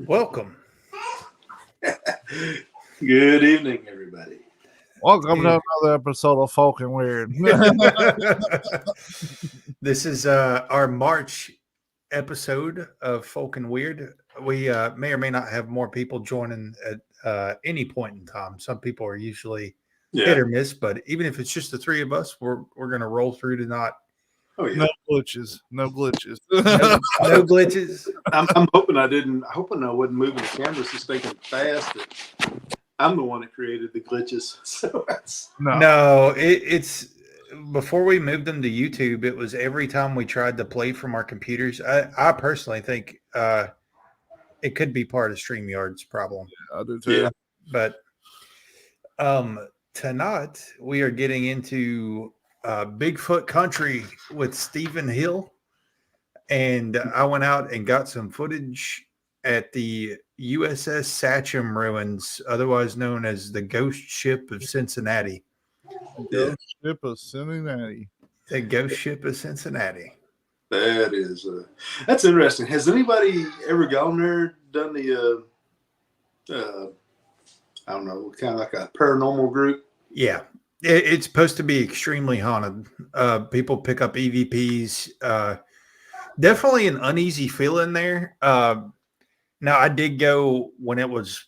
Welcome. Good evening, everybody. Welcome to another episode of Folk and Weird. This is our March episode of Folk and Weird. We may or may not have more people joining at any point in time. Some people are usually hit or miss, but even if it's just the three of us, we're going to roll through tonight. Oh yeah, No glitches. No glitches. I'm hoping I wasn't moving the camera so thinking fast that I'm the one that created the glitches. So that's no. It's before we moved them to YouTube. It was every time we tried to play from our computers. I personally think it could be part of StreamYard's problem. Yeah, I do too. Yeah. But tonight we are getting into Bigfoot country with Stephen Hill, and I went out and got some footage at the USS Sacham ruins, otherwise known as the Ghost Ship of Cincinnati. Ghost Ship of Cincinnati. The Ghost Ship of Cincinnati. That is that's interesting. Has anybody ever gone there, done the I don't know, kind of like a paranormal group? Yeah. It's supposed to be extremely haunted. People pick up EVPs. Definitely an uneasy feeling there. Now, I did go when it was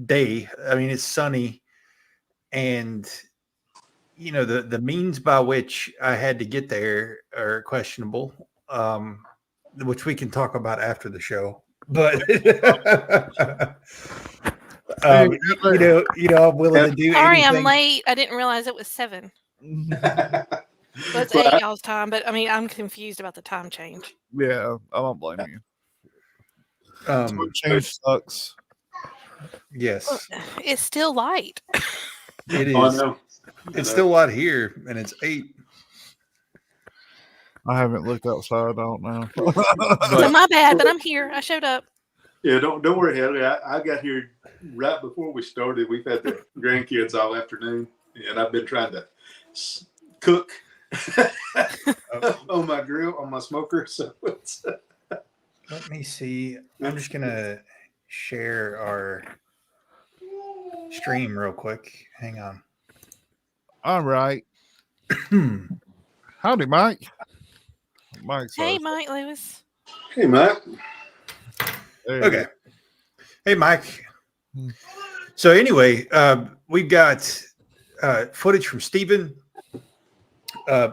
day. I mean, it's sunny. And, you know, the means by which I had to get there are questionable, which we can talk about after the show. But... I'm willing to do Sorry, anything. I'm late. I didn't realize it was 7. Well, it's 8 y'all's time, but I mean, I'm confused about the time change. Yeah, I don't blame you. Change sucks. Yes. It's still light. It is. Oh, I know. It's still light here, and it's 8. I haven't looked outside. I don't know. So my bad, but I'm here. I showed up. Yeah, don't worry, Haley. I got here right before we started. We've had the grandkids all afternoon, and I've been trying to cook on my grill, on my smoker. So it's, let me see. I'm just gonna share our stream real quick. Hang on. All right. Howdy, Mike. Hey, Mike Lewis. hey, Matt. Okay. Hey, Mike. So anyway, we've got footage from Stephen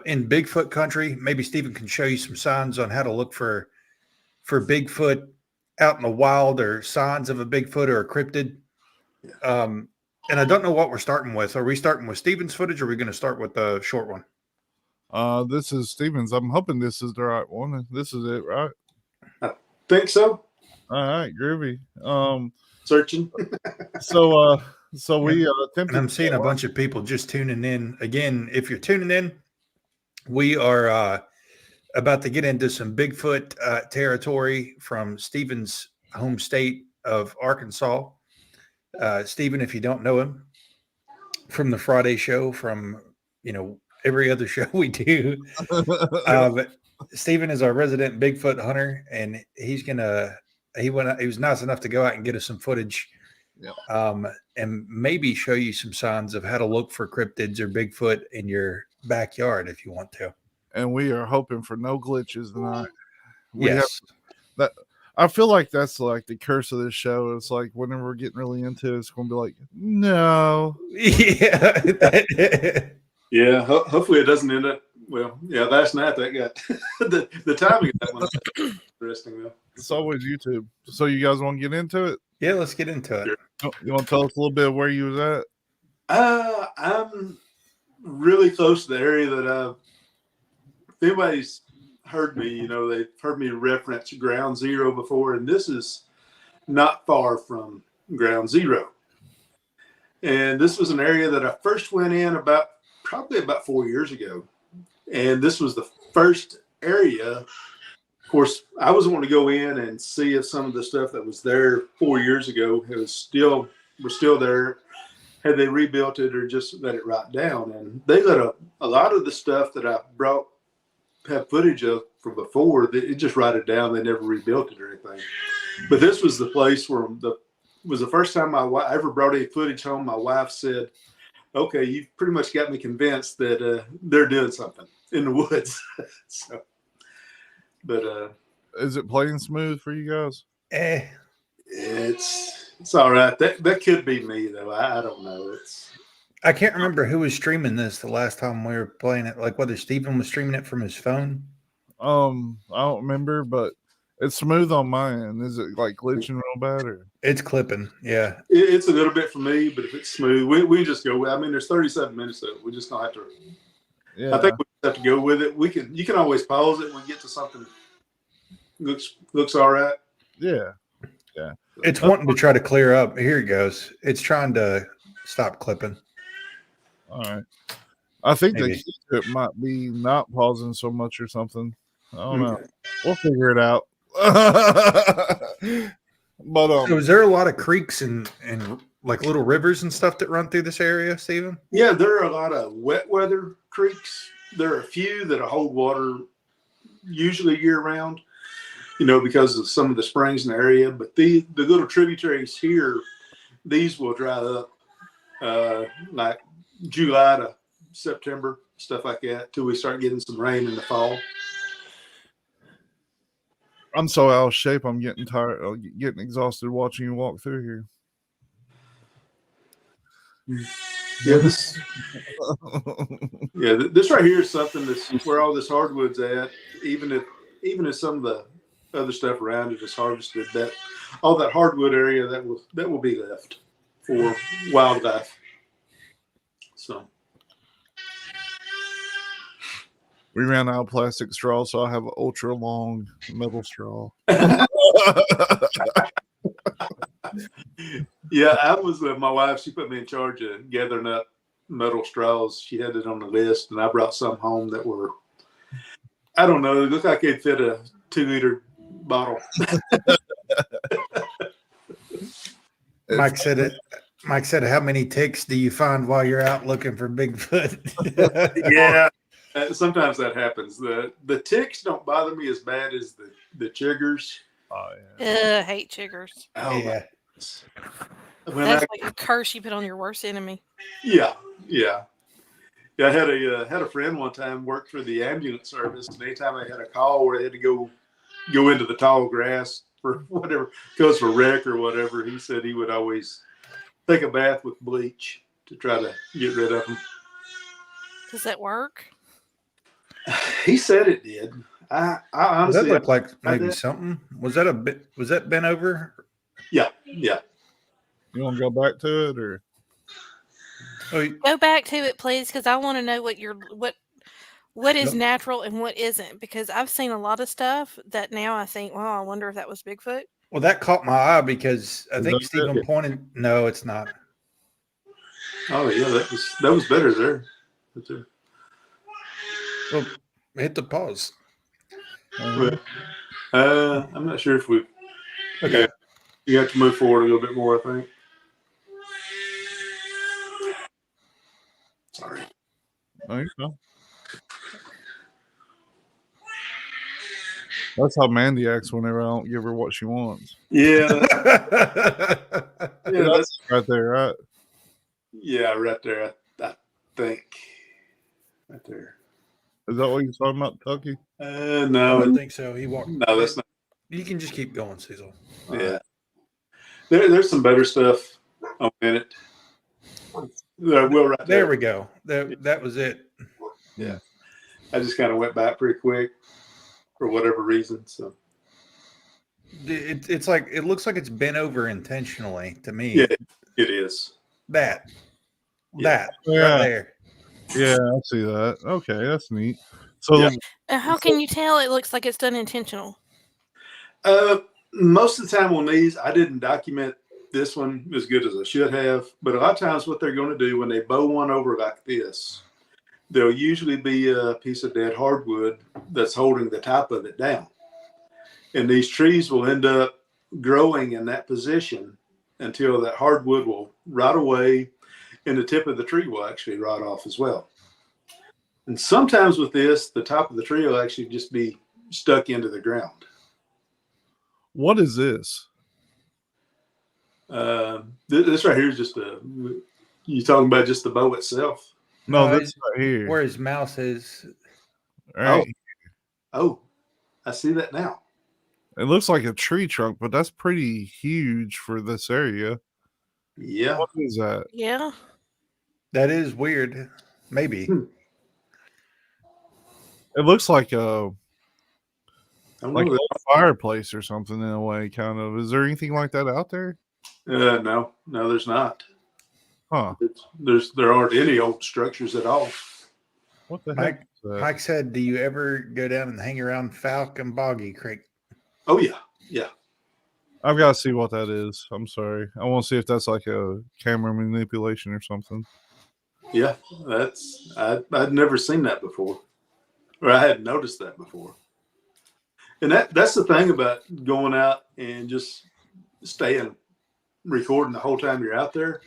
in Bigfoot country. Maybe Stephen can show you some signs on how to look for Bigfoot out in the wild, or signs of a Bigfoot or a cryptid. And I don't know what we're starting with. Are we starting with Stephen's footage, or are we going to start with the short one? This is Stephen's. I'm hoping this is the right one. This is it, right? I think so. All right, groovy. Searching. So we attempted. And I'm seeing a bunch of people just tuning in. Again, if you're tuning in, we are about to get into some Bigfoot territory from Stephen's home state of Arkansas. Stephen, if you don't know him, from the Friday show, from every other show we do, Stephen is our resident Bigfoot hunter, and he was nice enough to go out and get us some footage. Yep. And maybe show you some signs of how to look for cryptids or Bigfoot in your backyard if you want to. And we are hoping for no glitches tonight. Yes. I feel like that's like the curse of this show. It's like whenever we're getting really into it, it's going to be like, no. Yeah. Yeah. Hopefully it doesn't end up. Well, yeah. Last night that got the timing of that one was interesting though. It's always YouTube. So you guys want to get into it? Yeah, let's get into it. Sure. You want to tell us a little bit of where you was at? I'm really close to the area that if anybody's heard me, they've heard me reference Ground Zero before, and this is not far from Ground Zero. And this was an area that I first went in probably about 4 years ago. And this was the first area. Of course, I was wanting to go in and see if some of the stuff that was there 4 years ago was still there. Had they rebuilt it or just let it rot down? And they let a lot of the stuff that I have footage of from before, it just rotted down. They never rebuilt it or anything. But this was the place where was the first time I ever brought any footage home. My wife said, "Okay, you've pretty much got me convinced that they're doing something in the woods." So, but is it playing smooth for you guys? it's all right. That could be me though. I don't know. I can't remember who was streaming this the last time we were playing it. Like whether Stephen was streaming it from his phone. I don't remember, but it's smooth on my end. Is it like glitching real bad or? It's clipping. Yeah, it's a little bit for me, but if it's smooth, we just go. I mean, there's 37 minutes of it. We just don't have to. Yeah, I think we just have to go with it. You can always pause it when we get to something looks all right. Yeah. it's wanting to try to clear up. Here it goes. It's trying to stop clipping. All right. I think Maybe. the key to it might be not pausing so much or something. I don't know. Okay. We'll figure it out. But So is there a lot of creeks and like little rivers and stuff that run through this area, Stephen? Yeah, there are a lot of wet weather creeks. There are a few that hold water usually year round, because of some of the springs in the area. But the little tributaries here, these will dry up like July to September, stuff like that, till we start getting some rain in the fall. I'm so out of shape. I'm getting tired. Getting exhausted watching you walk through here. Yeah, this right here is something that's where all this hardwood's at. Even if some of the other stuff around it is harvested, that all that hardwood area that will be left for wildlife. So We ran out of plastic straw, so I have an ultra long metal straw. yeah, I was my wife. She put me in charge of gathering up metal straws. She had it on the list, and I brought some home that were, I don't know, it looked like they'd fit a 2-liter bottle. Mike said, "How many ticks do you find while you're out looking for Bigfoot?" Yeah, sometimes that happens. The ticks don't bother me as bad as the chiggers. Oh yeah. I hate chiggers. Oh, yeah. When That's like a curse you put on your worst enemy. Yeah. I had a friend one time worked for the ambulance service, and anytime I had a call where they had to go into the tall grass for whatever, goes for wreck or whatever, he said he would always take a bath with bleach to try to get rid of them. Does that work? He said it did. I Does honestly, that look like I maybe did. something? Was that bent over? Yeah. You want to go back to it or? Oh, Go back to it, please, because I want to know what is natural and what isn't. Because I've seen a lot of stuff that now I think, well, I wonder if that was Bigfoot. well, that caught my eye because I Is think that Stephen it? pointed. No, it's not. Oh yeah, that was better there. That's it. Well, hit the pause. But, I'm not sure if we. Okay. You have to move forward a little bit more, I think. Sorry. Oh, you know. That's how Mandy acts whenever I don't give her what she wants. Yeah. Yeah, that's right there, right? Yeah, right there. I think. Right there. Is that what you're talking about, Tucky? I No, don't think so. He walked. no, that's not. You can just keep going, Cecil. Yeah. There's some better stuff on it. Well, right There there. we go. That was it. Yeah. I just kind of went back pretty quick for whatever reason. So It's like it looks like it's bent over intentionally to me. yeah, it is. That Yeah. right there. Yeah, I see that. Okay, that's neat. So Yeah. And how can you tell it looks like it's done intentional? Most of the time on these, I didn't document this one as good as I should have. But a lot of times, what they're going to do when they bow one over like this, there'll usually be a piece of dead hardwood that's holding the top of it down. And these trees will end up growing in that position until that hardwood will rot away and the tip of the tree will actually rot off as well. And sometimes with this, the top of the tree will actually just be stuck into the ground. what is this? This right here is just you talking about just the bow itself? No, No, this right here. Where his mouse is. Right. Oh, I see that now. It looks like a tree trunk, but that's pretty huge for this area. Yeah. What is that? Yeah. That is weird. Maybe. It looks like a I don't like know a little fireplace or something in a way, kind of. Is there anything like that out there? no, there's not. Huh. There aren't any old structures at all. What the Mike, heck is that? Mike said, "Do you ever go down and hang around Falcon Boggy Creek?" Oh yeah. I've got to see what that is. I'm sorry. I want to see if that's like a camera manipulation or something. Yeah, I'd never seen that before, or I hadn't noticed that before. And that's the thing about going out and just staying recording the whole time you're out there.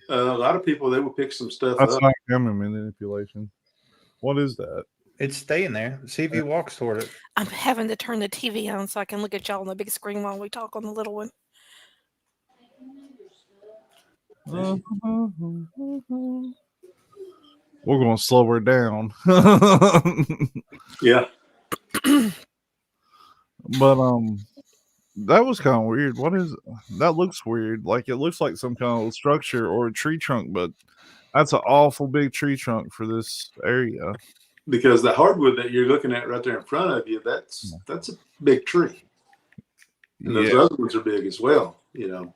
A lot of people, they will pick some stuff That's up. not camera manipulation. What is that? It's staying there. See if he walks toward it. I'm having to turn the TV on so I can look at y'all on the big screen while we talk on the little one. We're going to slow her down. Yeah. But that was kind of weird. What is that? Looks weird. Like it looks like some kind of structure or a tree trunk, but that's an awful big tree trunk for this area. Because the hardwood that you're looking at right there in front of you, that's a big tree. And those other ones are big as well, you know.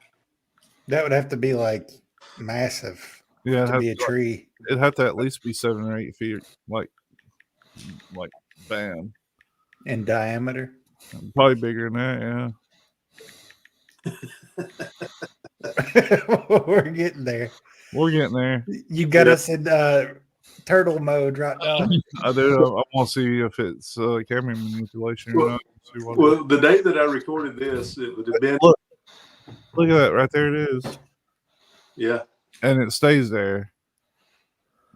That would have to be like massive to be a tree. It'd have to at least be 7 or 8 feet, like bam. In diameter. Probably bigger than that, yeah. We're getting there. We're getting there. You got us in turtle mode right now. I do. I want to see if it's camera manipulation or not. Well, the day that I recorded this, it would have been. Look at that. Right there it is. Yeah. And it stays there.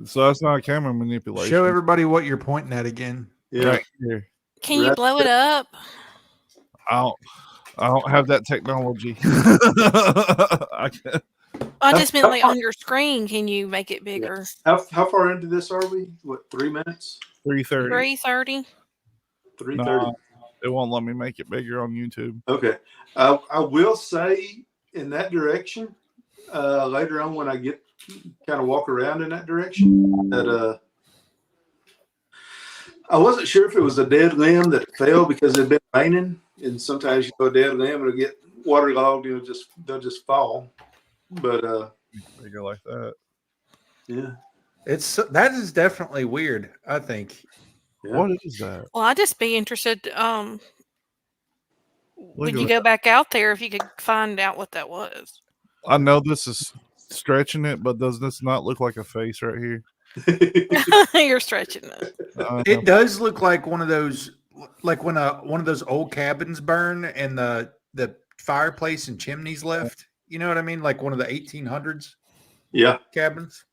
So that's not camera manipulation. Show everybody what you're pointing at again. Yeah. Right here. Can you blow it up? I don't have that technology. I can't. I just meant like on your screen. Can you make it bigger? How far into this are we? What, 3 minutes? 3:30. 3:30. 3:30. No, it won't let me make it bigger on YouTube. Okay. I will say in that direction, later on when I get kind of walk around in that direction, that I wasn't sure if it was a dead limb that fell because it had been raining, and sometimes a dead limb it'll get waterlogged, they'll just fall. But bigger like that. Yeah. That is definitely weird, I think. Yeah. What is that? Well, I'd just be interested. When you go back out there, if you could find out what that was. I know this is stretching it, but does this not look like a face right here? You're stretching it. It does look like one of those, like when one of those old cabins burn and the fireplace and chimneys left. You know what I mean? Like one of the 1800s. Yeah. Cabins.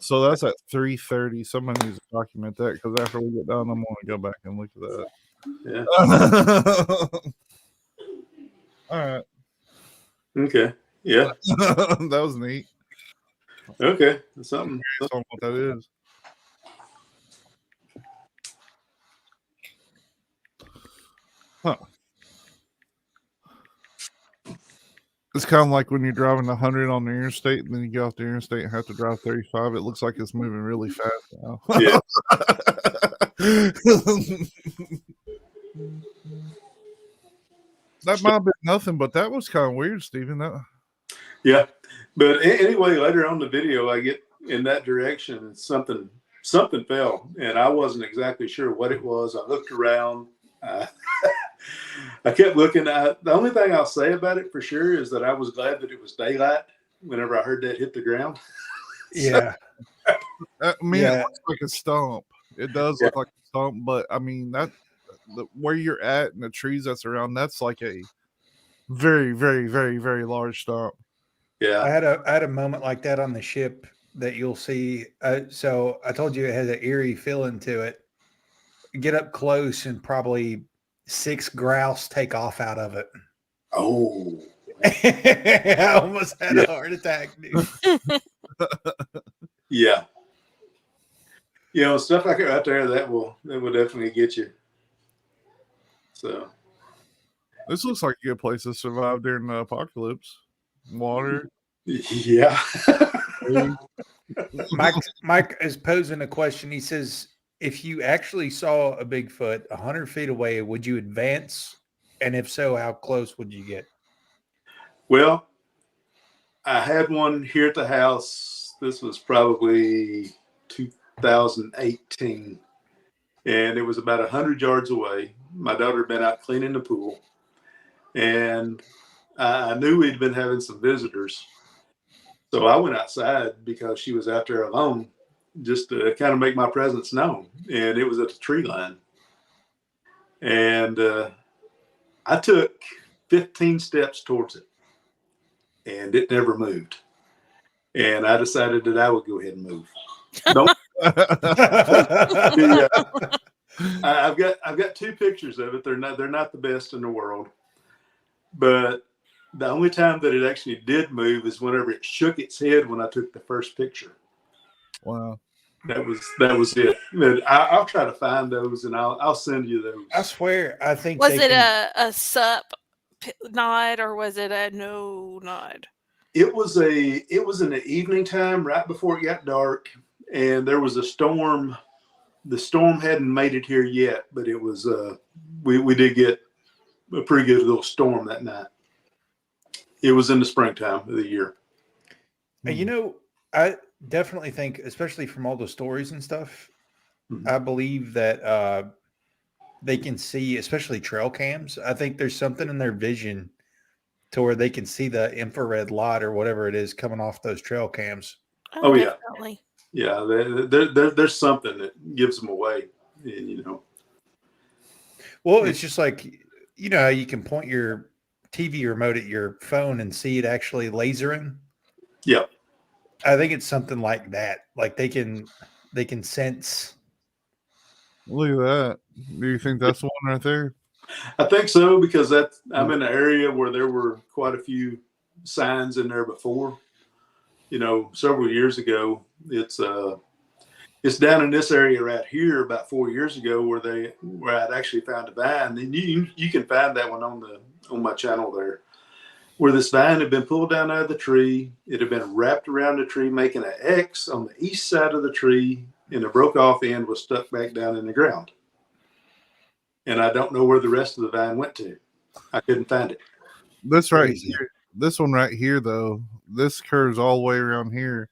So that's at 3:30. Somebody needs to document that because after we get done, I'm going to go back and look at that. Yeah. All right. Okay. Yeah. That was neat. Okay. Something. That's what that is. Huh. It's kind of like when you're driving 100 on the interstate and then you get off the interstate and have to drive 35. It looks like it's moving really fast now. Yeah. That might have been nothing, but that was kind of weird, Stephen. Yeah. But anyway, later on the video, I get in that direction and something fell, and I wasn't exactly sure what it was. I looked around. I kept looking. The only thing I'll say about it for sure is that I was glad that it was daylight whenever I heard that hit the ground. Yeah. It looks like a stump. It does look like a stump, but I mean, where you're at and the trees that's around, that's like a very, very, very, very large stump. Yeah. I had a moment like that on the ship that you'll see. So I told you it has an eerie feeling to it. Get up close and probably 6 grouse take off out of it. Oh. I almost had a heart attack, dude. Yeah. You know, stuff like that right there, that will definitely get you. So This looks like a good place to survive during the apocalypse. Water. yeah. Mike is posing a question. He says, if you actually saw a Bigfoot 100 feet away, would you advance? And if so, how close would you get? Well, I had one here at the house. This was probably 2018. And it was about 100 yards away. My daughter had been out cleaning the pool. And I knew we'd been having some visitors. So I went outside because she was out there alone, just to kind of make my presence known. And it was at the tree line. And I took 15 steps towards it. And it never moved. And I decided that I would go ahead and move. Nope. I've got two pictures of it. They're not the best in the world. But the only time that it actually did move is whenever it shook its head when I took the first picture. Wow. That was it. But I'll try to find those and I'll send you those. I swear, I think was it a sup nod or was it a no nod? It was in the evening time, right before it got dark, and there was a storm. The storm hadn't made it here yet, but it was. We did get a pretty good little storm that night. It was in the springtime of the year. You know, I definitely think, especially from all the stories and stuff, I believe that they can see, especially trail cams. I think there's something in their vision to where they can see the infrared light or whatever it is coming off those trail cams. Oh yeah, definitely. Yeah. There's something that gives them away, and you know. Well, it's just like, you know, how you can point your TV remote at your phone and see it actually lasering. Yeah. I think it's something like that. Like they can sense. Look at that. Do you think that's the one right there? I think so, because I'm in an area where there were quite a few signs in there before. You know, several years ago. It's down in this area right here about 4 years ago where I'd actually found a vine, and you can find that one on my channel there, where this vine had been pulled down out of the tree. It had been wrapped around the tree, making an X on the east side of the tree, and the broke off end was stuck back down in the ground. And I don't know where the rest of the vine went to. I couldn't find it. This right here, this one right here, though, this curves all the way around here.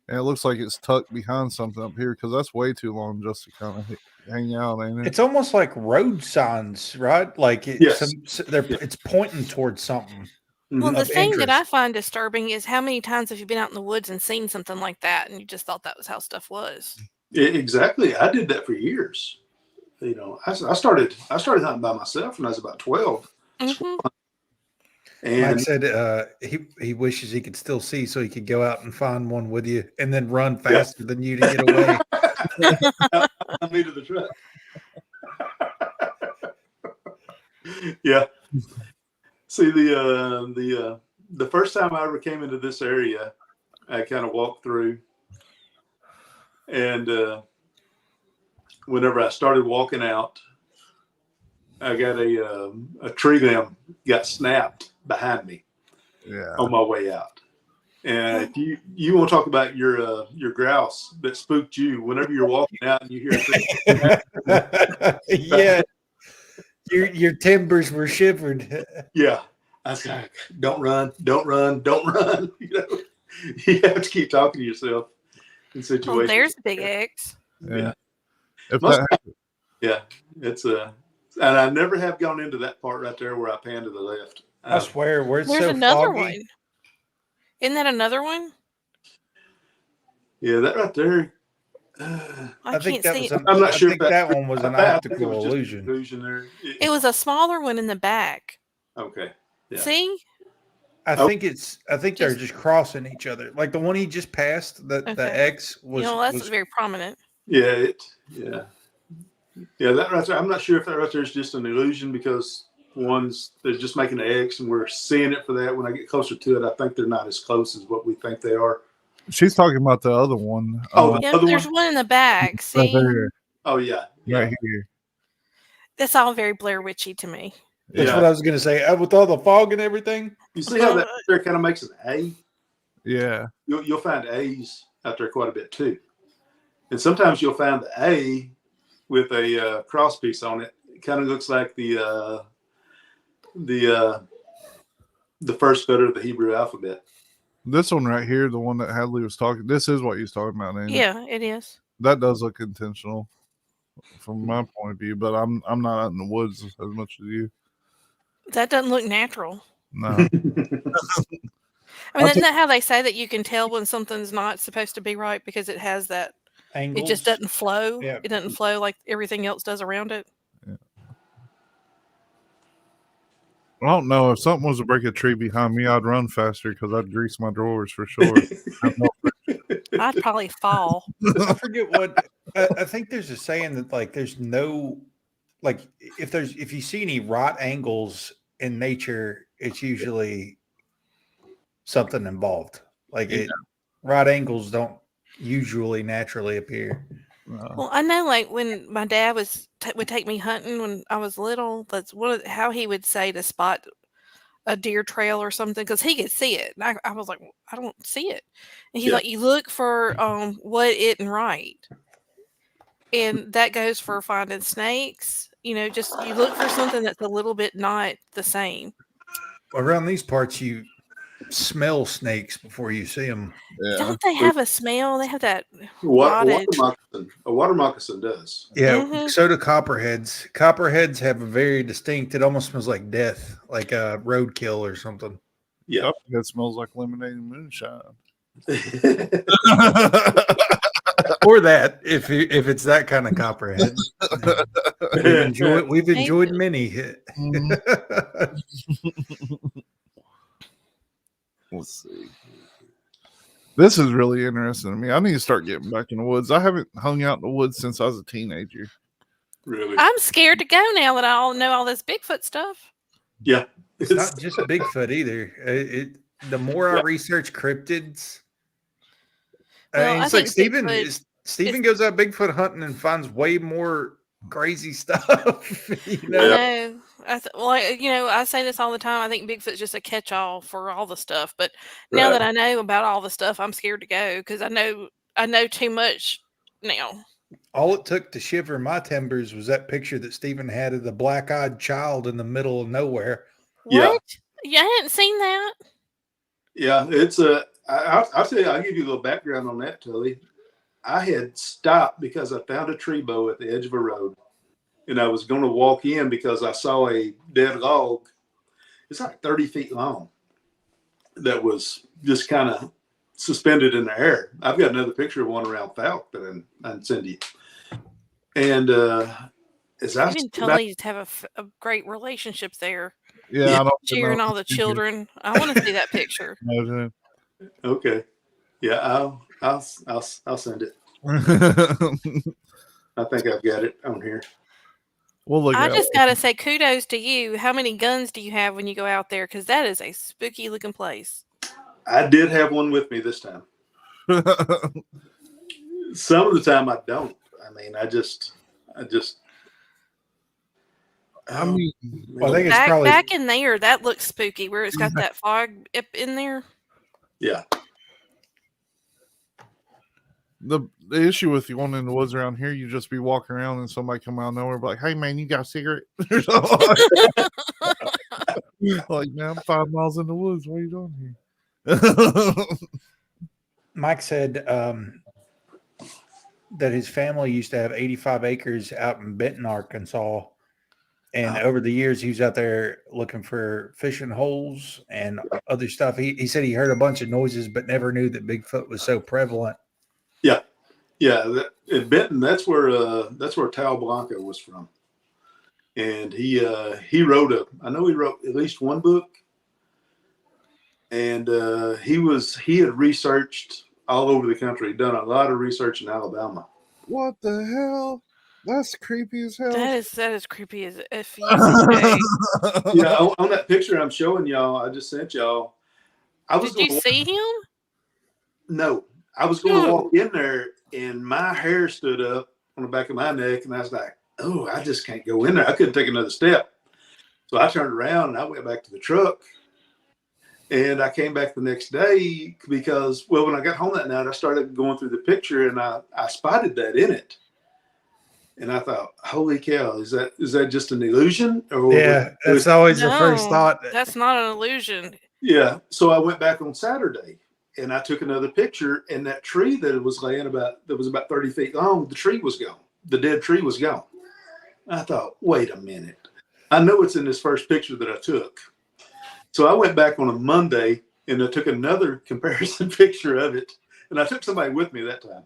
And it looks like it's tucked behind something up here, because that's way too long just to kind of hang out, ain't it? It's almost like road signs, right? Like it's pointing towards something. Well, the thing that I find disturbing is how many times have you been out in the woods and seen something like that, and you just thought that was how stuff was? Exactly. I did that for years. You know, I started hunting by myself when I was about 12. Mm-hmm. And Mike said he wishes he could still see so he could go out and find one with you and then run faster than you to get away. I'll be to the truck. Yeah. See, the first time I ever came into this area, I kind of walked through, and whenever I started walking out, I got a tree limb got snapped behind me. Yeah. On my way out. And if you want to talk about your grouse that spooked you, whenever you're walking out and you hear a tree, yeah, your timbers were shivered. Yeah, I was like, don't run. You know, you have to keep talking to yourself in situations. Oh, there's Big X. Yeah. Yeah, it's and I never have gone into that part right there where I pan to the left. I swear, where it's There's so another foggy. one. Isn't that another one? Yeah, that right there. I think can't that see. was. I'm not sure I think if that one was an optical illusion. There. It was a smaller one in the back. Okay. Yeah. See? I think they're just crossing each other. Like the one he just passed, the X was. That's very prominent. Yeah, that right there. I'm not sure if that right there is just an illusion, because ones they're just making eggs, and we're seeing it for that. When I get closer to it, I think they're not as close as what we think they are. She's talking about the other one. Oh, the Yeah, other there's one? one in the back. right See, there, Oh yeah, right here. that's all very Blair Witchy to me. That's Yeah. what I was going to say. With all the fog and everything. You see how that there kind of makes an A? Yeah. You'll find A's out there quite a bit too, and sometimes you'll find the A with a cross piece on it. It kind of looks like the first letter of the Hebrew alphabet. This one right here, the one that Hadley was talking. This is what he's talking about, ain't it? Yeah, it is. That does look intentional from my point of view, but I'm not out in the woods as much as you. That doesn't look natural. No. I mean, isn't that how they say that you can tell when something's not supposed to be right because it has that Angles. it just doesn't flow. Yeah. It doesn't flow like everything else does around it. Yeah. I don't know. If something was to break a tree behind me, I'd run faster because I'd grease my drawers for sure. I'd probably fall. I forget what I think there's a saying that like there's no like if you see any rot angles in nature, it's usually something involved. Like rot angles don't usually naturally appear. Well, I know, like when my dad would take me hunting when I was little. That's how he would say to spot a deer trail or something because he could see it. And I was like, I don't see it. And he's like, you look for what isn't right, and that goes for finding snakes. You know, just you look for something that's a little bit not the same. Around these parts, you smell snakes before you see them. Yeah. Don't they have a smell? They have that A water rotted. moccasin does. Yeah, so do copperheads. Copperheads have a very distinct. It almost smells like death, like a roadkill or something. Yeah, That smells like lemonade and moonshine. Or that, if it's that kind of copperhead. We've enjoyed many. Let's see. This is really interesting to me. I need to start getting back in the woods. I haven't hung out in the woods since I was a teenager. Really? I'm scared to go now that I all know all this Bigfoot stuff. Yeah. It's not just Bigfoot either. The more I research cryptids, it's like Steven goes out Bigfoot hunting and finds way more crazy stuff. You know? I know. I say this all the time. I think Bigfoot's just a catch-all for all the stuff. But now that I know about all the stuff, I'm scared to go because I know too much now. All it took to shiver my timbers was that picture that Steven had of the black-eyed child in the middle of nowhere. What? Yeah, I hadn't seen that. Yeah, it's I'll tell you, I'll give you a little background on that, Tully. I had stopped because I found a tree bow at the edge of a road, and I was going to walk in because I saw a dead log. It's like 30 feet long that was just kind of suspended in the air. I've got another picture of one around Falk that I can send you. And as I and Tully have a great relationship there. Yeah, cheering all the children. I want to see that picture. Okay. Yeah, I'll send it. I think I've got it on here. I just gotta say kudos to you. How many guns do you have when you go out there? Because that is a spooky looking place. I did have one with me this time. Some of the time I don't. I mean, I think it's probably back in there. That looks spooky where it's got that fog up in there. Yeah. The issue with you going in the woods around here, you just be walking around and somebody come out of nowhere, be like, "Hey man, you got a cigarette?" Like, man, I'm 5 miles in the woods. What are you doing here? Mike said that his family used to have 85 acres out in Benton, Arkansas. And over the years, he was out there looking for fishing holes and other stuff. He said he heard a bunch of noises, but never knew that Bigfoot was so prevalent. Yeah. Yeah. In Benton, that's where Tal Blanco was from. And he wrote I know he wrote at least one book. And he had researched all over the country, done a lot of research in Alabama. What the hell? That's creepy as hell. That is creepy as if you say. Yeah, on that picture I'm showing y'all, I just sent y'all. Did you see him? No, I was going to walk in there, and my hair stood up on the back of my neck, and I was like, "Oh, I just can't go in there. I couldn't take another step." So I turned around and I went back to the truck, and I came back the next day because, well, when I got home that night, I started going through the picture, and I spotted that in it. And I thought, holy cow, is that just an illusion? Or that's always the first thought. That's not an illusion. Yeah. So I went back on Saturday and I took another picture, and that tree that was about 30 feet long, the tree was gone. The dead tree was gone. I thought, wait a minute. I know it's in this first picture that I took. So I went back on a Monday and I took another comparison picture of it. And I took somebody with me that time.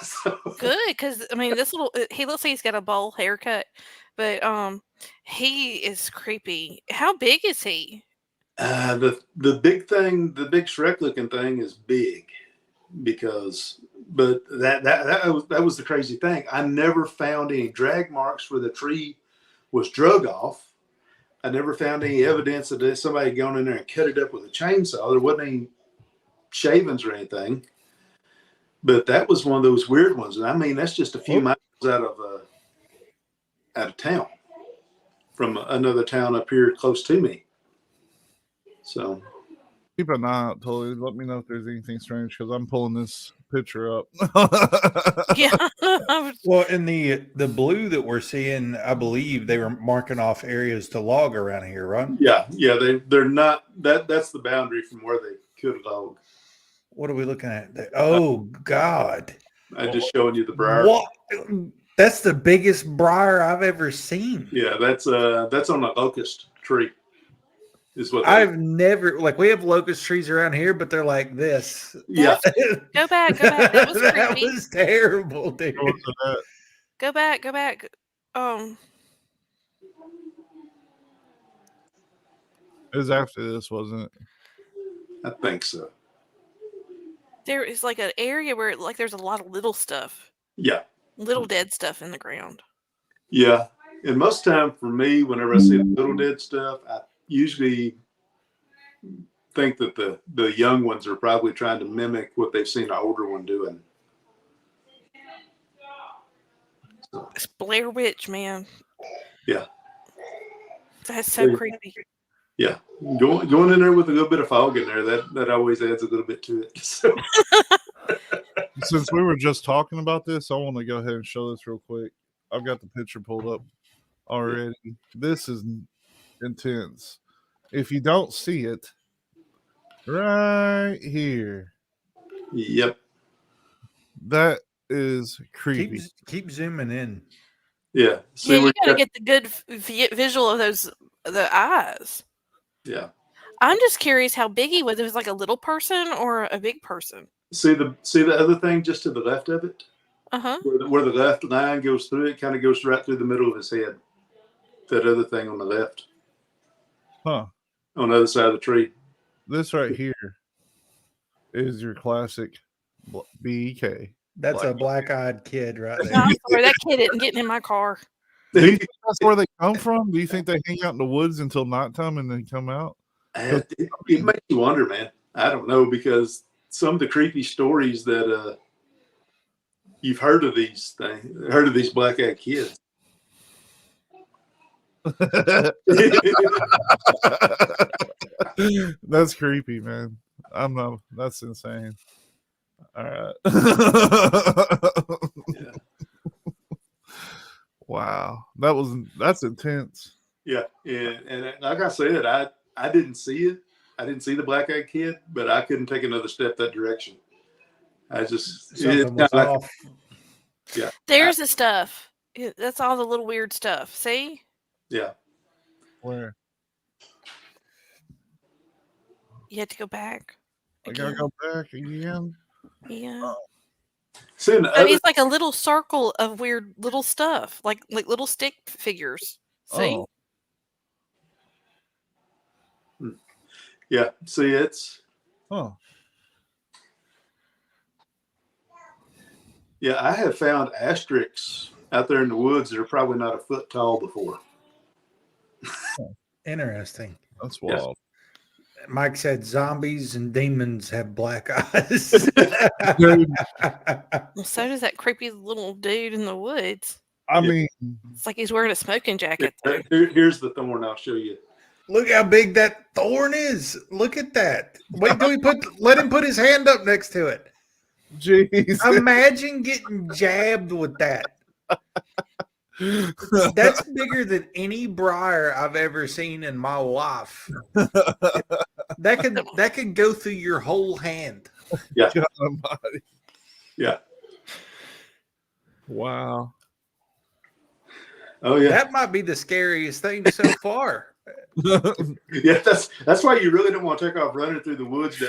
So, good, because I mean, he looks like he's got a bowl haircut, but he is creepy. How big is he? the big thing, the big Shrek looking thing is big, but that was the crazy thing. I never found any drag marks where the tree was drug off. I never found any evidence that somebody had gone in there and cut it up with a chainsaw. There wasn't any shavings or anything. But that was one of those weird ones. And I mean, that's just a few miles out of town from another town up here close to me. So keep an eye out, totally. Let me know if there's anything strange because I'm pulling this picture up. Yeah. Well, in the blue that we're seeing, I believe they were marking off areas to log around here, right? Yeah. They're not that's the boundary from where they could log. What are we looking at? Oh God! I'm just showing you the briar. What? That's the biggest briar I've ever seen. Yeah, that's on a locust tree. Is what I've never we have locust trees around here, but they're like this. Yeah. Go back. That was creepy. That was terrible, dude. Go back. It was after this, wasn't it? I think so. There is like an area where there's a lot of little stuff. Yeah. Little dead stuff in the ground. Yeah. And most time for me, whenever I see little dead stuff, I usually think that the young ones are probably trying to mimic what they've seen the older one doing. So. It's Blair Witch, man. Yeah. That's so creepy. Yeah. Going in there with a little bit of fog in there, that always adds a little bit to it. So. Since we were just talking about this, I want to go ahead and show this real quick. I've got the picture pulled up already. This is intense. If you don't see it, right here. Yep. That is creepy. Keep zooming in. Yeah. Yeah, you gotta get the good visual of the eyes. Yeah. I'm just curious how big he was. It was like a little person or a big person. See the other thing just to the left of it? Uh-huh. Where the left line goes through it, kind of goes right through the middle of his head. That other thing on the left. Huh. On the other side of the tree. This right here is your classic BK. That's a black-eyed kid right there. No, I'm sorry, that kid isn't getting in my car. Do you think that's where they come from? Do you think they hang out in the woods until nighttime and then come out? It makes you wonder, man. I don't know, because some of the creepy stories that you've heard of these black-eyed kids. That's creepy, man. That's insane. All right. Yeah. Wow. That's intense. Yeah. And like I said, I didn't see it. I didn't see the black-eyed kid, but I couldn't take another step that direction. Something was off. Yeah. There's the stuff. That's all the little weird stuff. See? Yeah. Where? You have to go back. I gotta go back again. Yeah. It's like a little circle of weird little stuff, like little stick figures. See? Oh. Yeah. See, it's. Oh. Yeah, I have found asterisks out there in the woods that are probably not a foot tall before. Interesting. That's wild. Mike said zombies and demons have black eyes. Dude, Well, so does that creepy little dude in the woods. I mean, It's like he's wearing a smoking jacket. Though. Here's the thorn. I'll show you. Look how big that thorn is. Look at that. Wait till let him put his hand up next to it. jeez. Imagine getting jabbed with that. That's bigger than any briar I've ever seen in my life. That could go through your whole hand. Yeah. God almighty. Yeah. Wow. Oh yeah. That might be the scariest thing so far. Yeah. That's why you really don't want to take off running through the woods.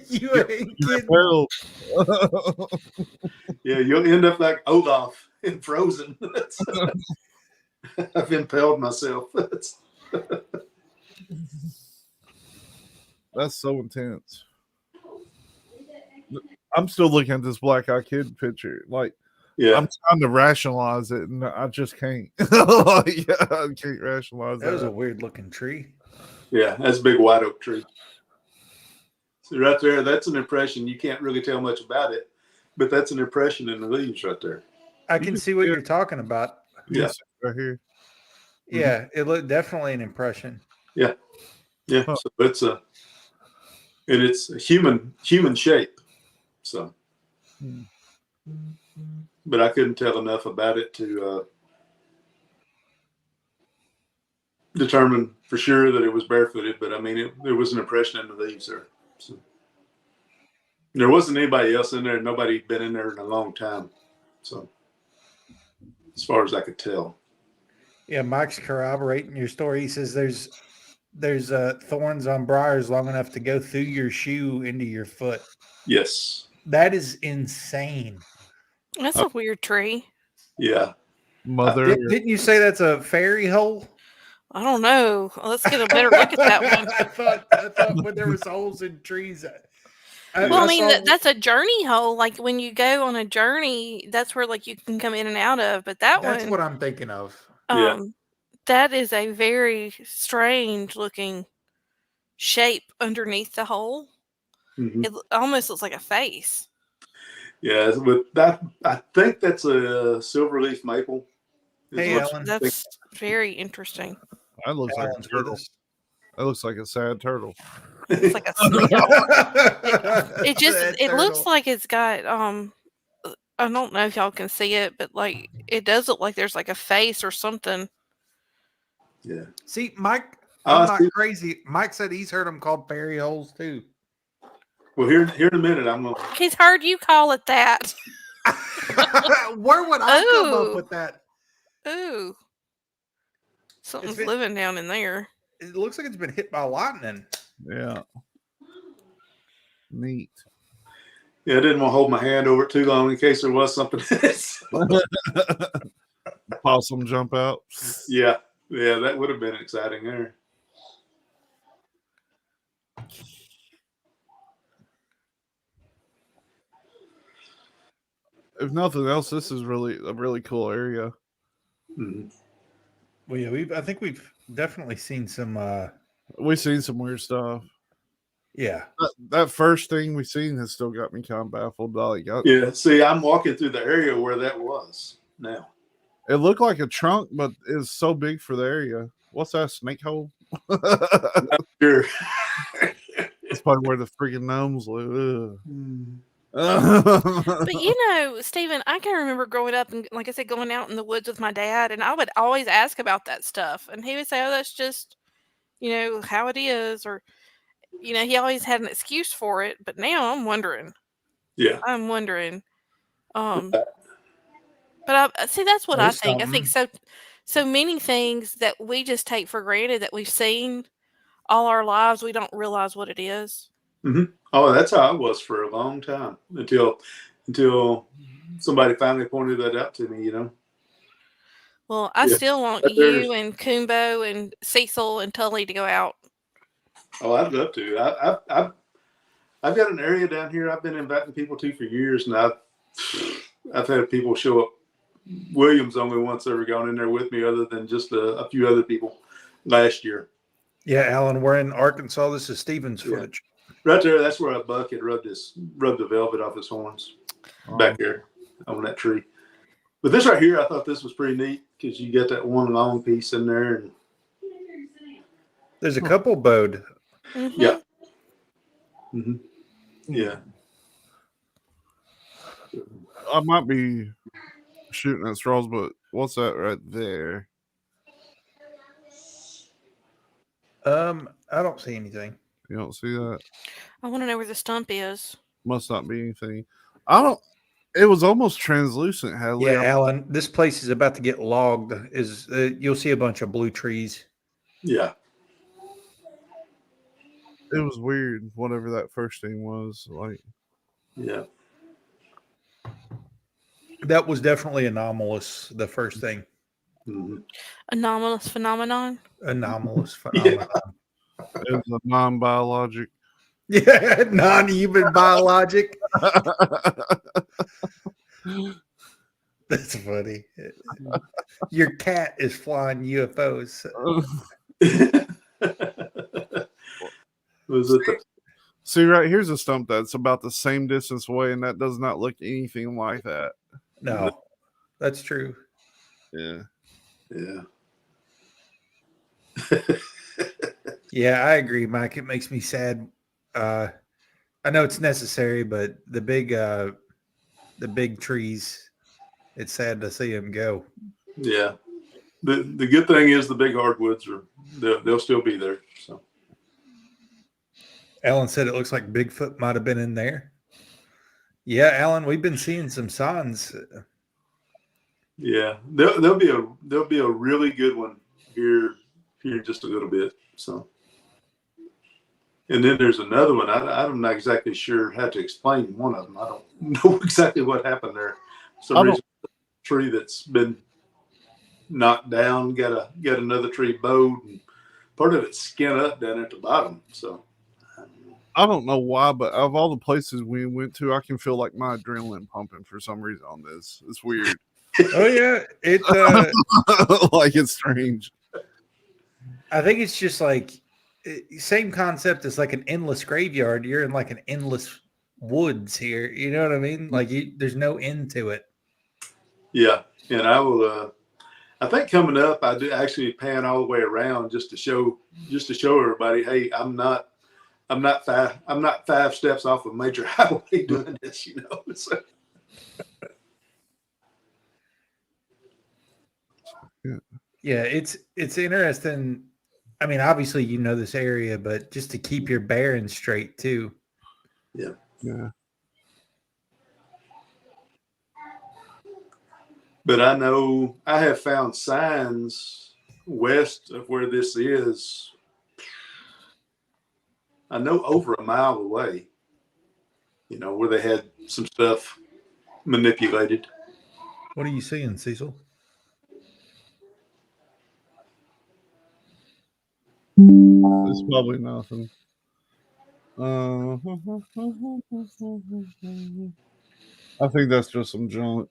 You ain't kidding. Well, Yeah, you'll end up like Olaf in Frozen. I've impaled myself. that's so intense. I'm still looking at this Black Eye Kid picture. Like, Yeah. I'm trying to rationalize it, and I just can't. Like, I can't rationalize That was a that. weird looking tree. Yeah, that's a big white oak tree. So right there, that's an impression. You can't really tell much about it, but that's an impression in the leaves right there. I can see what you're talking about. Yeah. Yes, right here. Yeah, it looked definitely an impression. Yeah. Huh. So it's a human shape. So, but I couldn't tell enough about it to determine for sure that it was barefooted. But I mean, there was an impression in the leaves there. So there wasn't anybody else in there. Nobody had been in there in a long time. So as far as I could tell. Yeah, Mike's corroborating your story. He says there's thorns on briars long enough to go through your shoe into your foot. Yes. That is insane. That's a weird tree. Yeah. Mother. Didn't you say that's a fairy hole? I don't know. Let's get a better look at that one. I thought when there was holes in trees. Well, I mean, that's a journey hole. Like when you go on a journey, that's where like you can come in and out of. But that's what I'm thinking of. Yeah. That is a very strange looking shape underneath the hole. Mhm. It almost looks like a face. Yeah. With that, I think that's a silverleaf maple. Hey, Ellen. That's very interesting. That looks like a Ellen's with turtle. us. That looks like a sad turtle. It's like a it looks like it's got I don't know if y'all can see it, but like it does look like there's like a face or something. Yeah. See, Mike, I'm not see. crazy. Mike said he's heard them called fairy holes too. Well, here in a minute, I'm gonna. He's heard you call it that. Where would I come Ooh. up with that? Ooh. Something's been- living down in there. It looks like it's been hit by lightning. Yeah. Neat. Yeah, I didn't want to hold my hand over it too long in case there was something. Possum jump out. Yeah, that would have been exciting there. If nothing else, this is really a really cool area. Mhm. Well, yeah, I think we've definitely seen some. We've seen some weird stuff. Yeah, That first thing we seen has still got me kind of baffled. Like, Yeah, see, I'm walking through the area where that was now. it looked like a trunk, but it's so big for the area. What's that, snake hole? Sure. That's probably where the freaking gnomes live. But you know, Stephen, I can remember growing up and like I said, going out in the woods with my dad, and I would always ask about that stuff. And he would say, "Oh, that's just, you know, how it is," or you know, he always had an excuse for it. But now I'm wondering. Yeah. But I see that's what I There's think. I think so many things that we just take for granted that we've seen all our lives, we don't realize what it is. Mm-hmm. Oh, that's how I was for a long time until somebody finally pointed that out to me. You know. Well, I Yeah. still want But there's- you and Kumbo and Cecil and Tully to go out. Oh, I'd love to. I've got an area down here I've been inviting people to for years, and I've had people show up. Williams only once ever gone in there with me, other than just a few other people last year. Yeah, Alan, we're in Arkansas. This is Steven's footage. Right there, that's where a buck had rubbed the velvet off his horns back there on that tree. But this right here, I thought this was pretty neat because you get that one long piece in there. And there's a couple bowed. Mm-hmm. Yeah. Mm-hmm. Yeah. I might be shooting at straws, but what's that right there? I don't see anything. You don't see that? I want to know where the stump is. Must not be anything. I don't. It was almost translucent, Hadley. Yeah, Alan, this place is about to get logged. You'll see a bunch of blue trees. Yeah. It was weird, whatever that first thing was. Like, yeah. That was definitely anomalous, the first thing. Mm-hmm. Anomalous phenomenon? Anomalous phenomenon. It was a non-biologic. Yeah, non-human biologic. That's funny. Your cat is flying UFOs. Was it See, right here's a stump that's about the same distance away, and that does not look anything like that. No, that's true. Yeah. Yeah. Yeah, I agree, Mike. It makes me sad. I know it's necessary, but the big trees, it's sad to see them go. Yeah. The good thing is the big hardwoods they'll still be there. So Alan said it looks like Bigfoot might have been in there. Yeah, Alan, we've been seeing some signs. Yeah, there'll be a really good one here in just a little bit. So, and then there's another one. I'm not exactly sure how to explain one of them. I don't know exactly what happened there. Some reason, a tree that's been knocked down got another tree bowed, and part of it's skin up down at the bottom. So. I don't know why, but of all the places we went to, I can feel like my adrenaline pumping for some reason on this. It's weird. Oh yeah, it like it's strange. I think it's just like same concept as like an endless graveyard. You're in like an endless woods here. You know what I mean? Like there's no end to it. Yeah, and I will. I think coming up, I do actually pan all the way around just to show everybody, hey, I'm not 5 steps off a major highway doing this, you know. So. Yeah, it's interesting. I mean, obviously you know this area, but just to keep your bearings straight too. Yeah. Yeah. But I know I have found signs west of where this is. I know over a mile away, you know, where they had some stuff manipulated. What are you seeing, Cecil? It's probably nothing. I think that's just some junk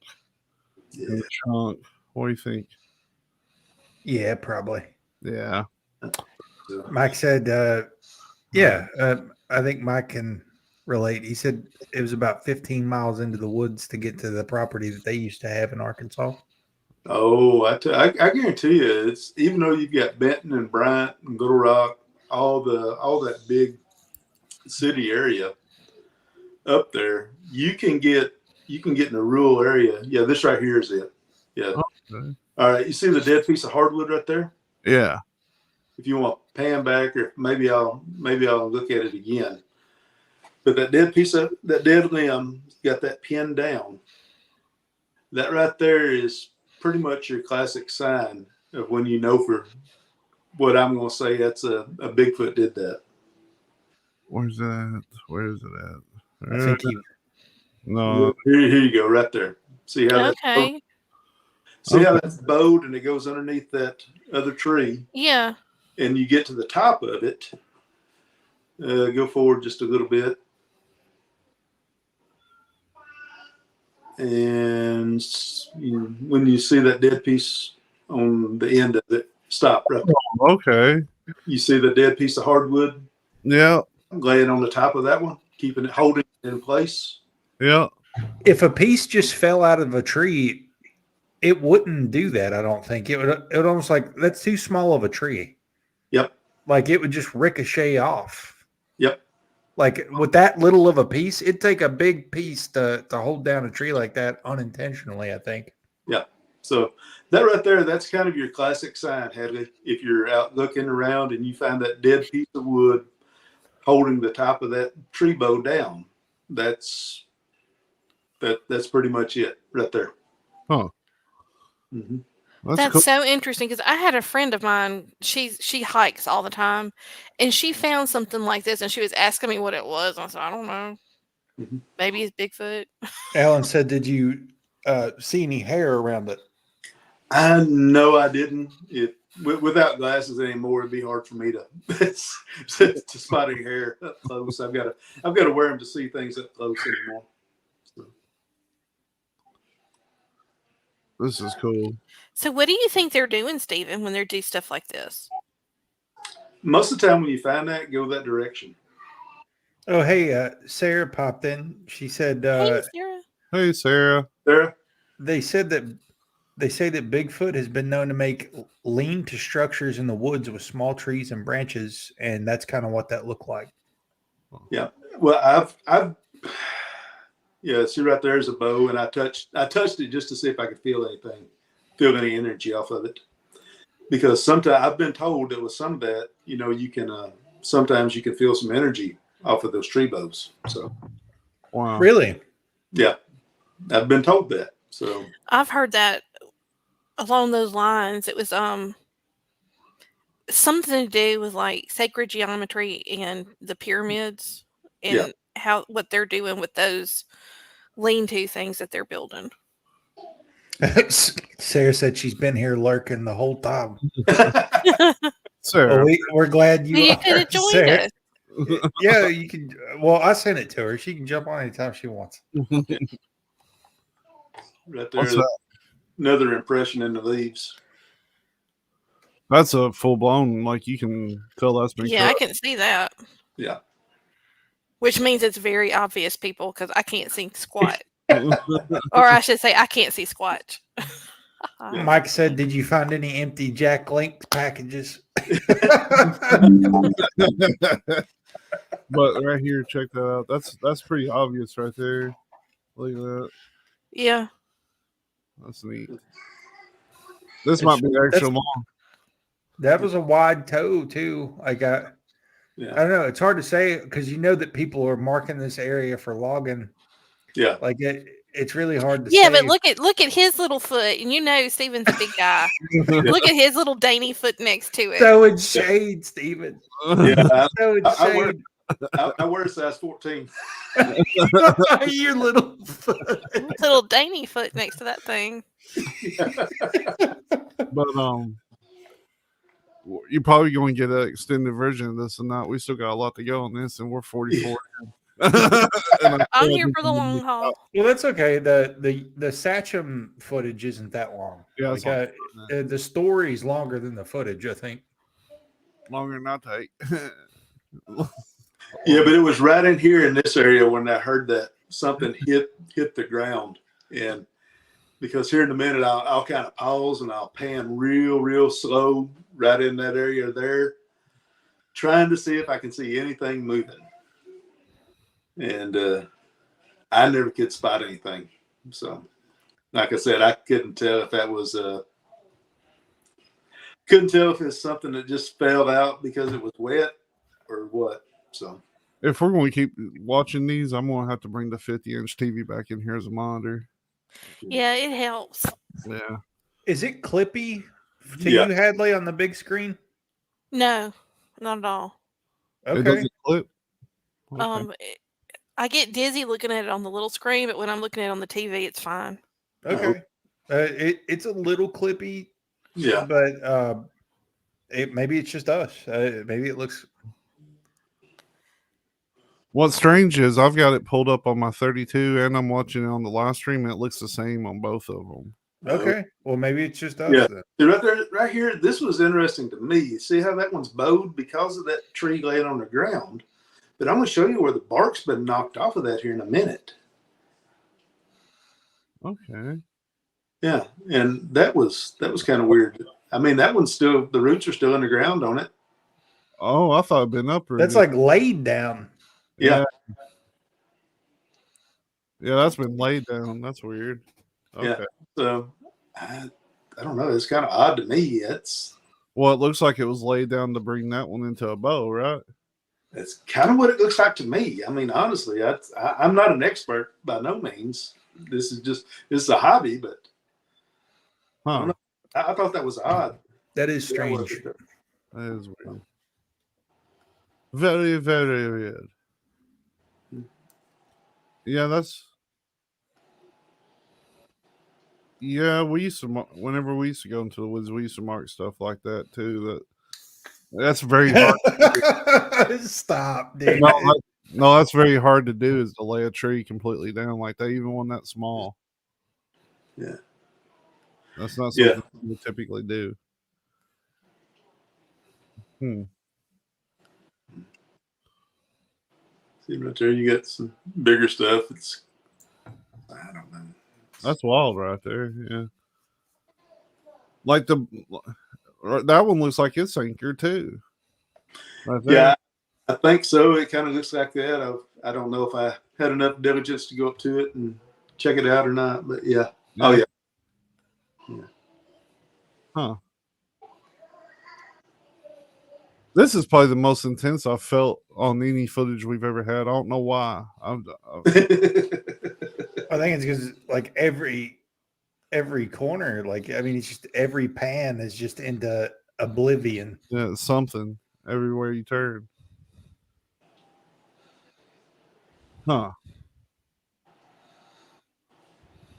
in the trunk. What do you think? Yeah, probably. Yeah. Mike said, I think Mike can relate. He said it was about 15 miles into the woods to get to the property that they used to have in Arkansas. Oh, I guarantee you, it's even though you've got Benton and Bryant and Little Rock, all that big city area up there, you can get in a rural area. Yeah, this right here is it. Yeah. Okay. All right, you see the dead piece of hardwood right there? Yeah. If you want to pan back, or maybe I'll look at it again. But that dead limb got that pinned down. That right there is pretty much your classic sign of when you know for what I'm going to say that's a Bigfoot did that. Where's that? Where is it at? I think No. Here you go, right there. See how Okay. how that's bowed and it goes underneath that other tree. Yeah. And you get to the top of it. Go forward just a little bit. and when you see that dead piece on the end of it, stop right there. Okay. You see the dead piece of hardwood Yeah. laying on the top of that one, holding it in place. Yeah. If a piece just fell out of a tree, it wouldn't do that. I don't think it would almost like that's too small of a tree. Yep. Like it would just ricochet off. Yep. Like with that little of a piece, it'd take a big piece to hold down a tree like that unintentionally, I think. Yeah. So that right there, that's kind of your classic sign, Hadley. If you're out looking around and you find that dead piece of wood holding the top of that tree bow down, that's pretty much it right there. Huh. Mm-hmm. That's cool. so interesting because I had a friend of mine. She hikes all the time, and she found something like this, and she was asking me what it was. I said, I don't know. Mm-hmm. Maybe it's Bigfoot. Alan said, "Did you see any hair around it?" I know I didn't. Without glasses anymore, it'd be hard for me to spot any hair up close. I've got to wear them to see things up close anymore. So. This is cool. So, what do you think they're doing, Stephen, when they do stuff like this? Most of the time, when you find that, go that direction. Oh, hey, Sarah popped in. She said, Hey, Sarah. Hey, Sarah. Sarah? They say that Bigfoot has been known to make lean-to structures in the woods with small trees and branches, and that's kind of what that looked like. Yeah. Well, I've yeah. See, right there is a bow, and I touched it just to see if I could feel any energy off of it. Because sometimes I've been told that with some of that, you can sometimes you can feel some energy off of those tree bows. So, Wow. Really? Yeah, I've been told that. So I've heard that along those lines. It was something to do with like sacred geometry and the pyramids and what they're doing with those lean-to things that they're building. Sarah said she's been here lurking the whole time. Sarah. Well, we're glad you could have joined Sarah. us. Yeah, you can. Well, I sent it to her. She can jump on anytime she wants. Right there, another impression in the leaves. That's a full blown, like you can tell that's been Yeah, cut. I can see that. Yeah. Which means it's very obvious, people, because I can't see squat. Or I should say, I can't see squat. Mike said, "Did you find any empty Jack Link packages?" But right here, check that out. That's pretty obvious right there. Look at that. Yeah. That's neat. This might be extra long. That was a wide toe too. Like I don't know. It's hard to say because that people are marking this area for logging. Yeah. Like it's really hard to say. Yeah, but look at his little foot, and Steven's a big guy. Look at his little dainty foot next to it. So it's shade, Steven. Yeah. So it's shade. I wear a size 14. Your little foot. Little dainty foot next to that thing. But you're probably going to get an extended version of this and not. We still got a lot to go on this, and we're 44. I'm here for the long haul. Well, that's okay. The Sacham footage isn't that long. Yeah, the story's longer than the footage, I think. Longer than I take. Yeah, but it was right in here in this area when I heard that something hit the ground, and because here in a minute I'll kind of pause and I'll pan real slow right in that area there, trying to see if I can see anything moving. And I never could spot anything. So, like I said, I couldn't tell if that was couldn't tell if it's something that just fell out because it was wet or what. So, if we're going to keep watching these, I'm going to have to bring the 50-inch TV back in here as a monitor. Yeah, it helps. Yeah. Is it clippy to you, Hadley, on the big screen? No, not at all. Okay. It doesn't clip? Okay. I get dizzy looking at it on the little screen, but when I'm looking at it on the TV, it's fine. Okay. It's a little clippy. Yeah. But maybe it's just us. Maybe it looks. What's strange is I've got it pulled up on my 32 and I'm watching it on the live stream and it looks the same on both of them. Okay. Well, maybe it's just us Yeah. then. See, right there, right here, this was interesting to me. You see how that one's bowed because of that tree laying on the ground? But I'm going to show you where the bark's been knocked off of that here in a minute. Okay. Yeah, and that was kind of weird. I mean, that one's still, the roots are still in the ground on it. Oh, I thought it'd been uprooted. That's like laid down. Yeah. Yeah, that's been laid down. That's weird. Okay. Yeah. So I don't know. It's kind of odd to me. It's Well, it looks like it was laid down to bring that one into a bow, right? That's kind of what it looks like to me. I mean, honestly, I'm not an expert by no means. This is a hobby, but I don't know. I thought that was odd. That is strange. That is weird. Very, very weird. Yeah, we used to, whenever we used to go into the woods, we used to mark stuff like that too. That's very hard. Stop, dude. No, that's very hard to do, is to lay a tree completely down like that, even one that small. Yeah. That's not something we typically do. See right there, you got some bigger stuff. I don't know. That's wild right there. Yeah. Like that one looks like it's anchored too. Right there. Yeah, I think so. It kind of looks like that. I don't know if I had enough diligence to go up to it and check it out or not, but yeah. Oh yeah. Huh. This is probably the most intense I've felt on any footage we've ever had. I don't know why. I think it's because like every corner, like I mean, it's just every pan is just into oblivion. Yeah, something everywhere you turn. Huh.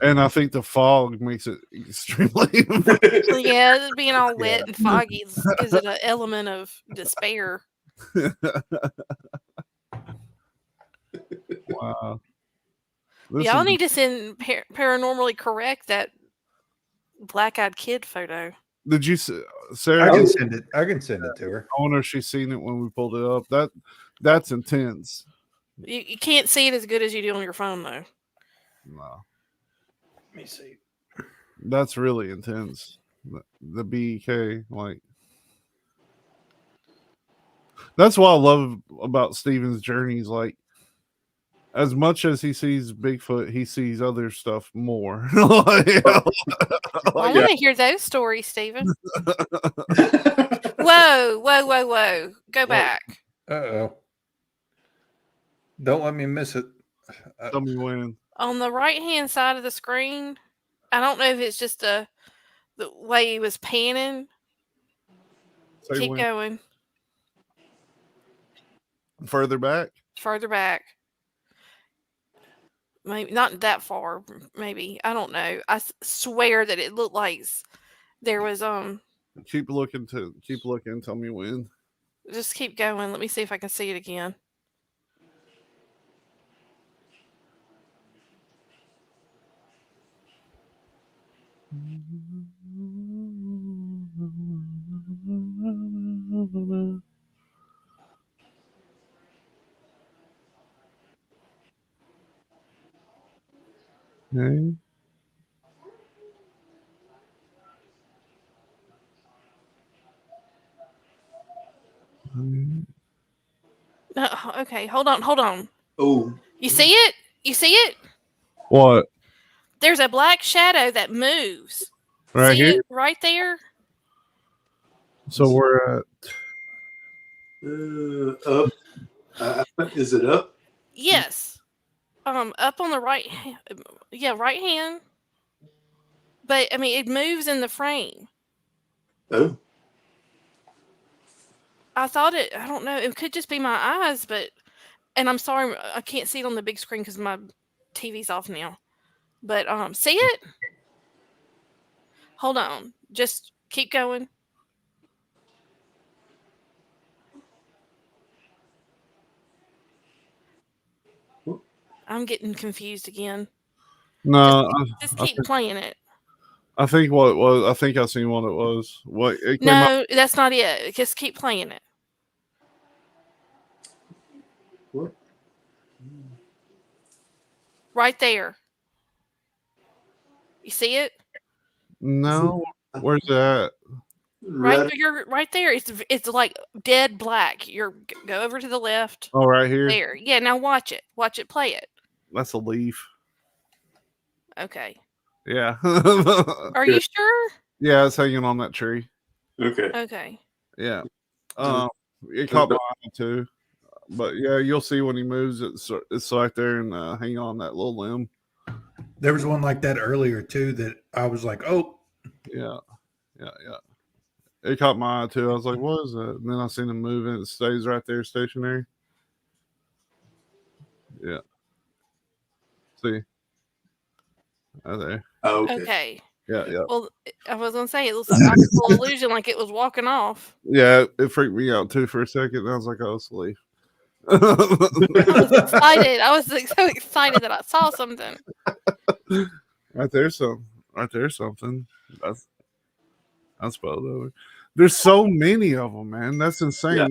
And I think the fog makes it extremely. Yeah, being all wet and foggy gives it an element of despair. Wow. Y'all need to send Paranormally Correct that black-eyed kid photo. Did you, Sarah? I can send it to her. I wonder if she's seen it when we pulled it up. That's intense. You can't see it as good as you do on your phone, though. No. Let me see. That's really intense. The BEK, like, that's what I love about Steven's journeys. Like, as much as he sees Bigfoot, he sees other stuff more. I want to hear those stories, Steven. Whoa. Go back. Uh-oh. Don't let me miss it. Tell me when. On the right-hand side of the screen, I don't know if it's just the way he was panning. Keep going. Further back? Further back. Maybe not that far. Maybe. I don't know. I swear that it looked like there was Keep looking. Tell me when. Just keep going. Let me see if I can see it again. Okay. Okay, hold on. Oh. You see it? You see it? What? There's a black shadow that moves. Right see here? it right there? So we're at up. Is it up? Yes. Up on the right. Yeah, right hand. But I mean, it moves in the frame. Oh. I thought it. I don't know. It could just be my eyes, but. And I'm sorry, I can't see it on the big screen because my TV's off now. But see it? Hold on. Just keep going. I'm getting confused again. No, Just keep playing it. I think what it was. I think I seen what it was. What it came No, that's not it. Just keep playing it. What? Right there. You see it? No, where's that? Right there. It's like dead black. Go over to the left. Oh, right here. There. Yeah. Now watch it. Watch it. Play it. That's a leaf. Okay. Yeah. Are you sure? Yeah, it's hanging on that tree. Okay. Okay. Yeah. It caught my eye too. But yeah, you'll see when he moves. It's right there and hang on that little limb. There was one like that earlier too that I was like, oh. Yeah. It caught my eye too. I was like, what is that? And then I seen him move and it stays right there stationary. Yeah. See. Right there. Oh, Okay. Yeah. Well, I was gonna say it looks like optical illusion, like it was walking off. Yeah, it freaked me out too for a second. And I was like, oh, it's a leaf. I was excited. I was so excited that I saw something. Right there's something. That's both of it. There's so many of them, man. That's insane. Yeah.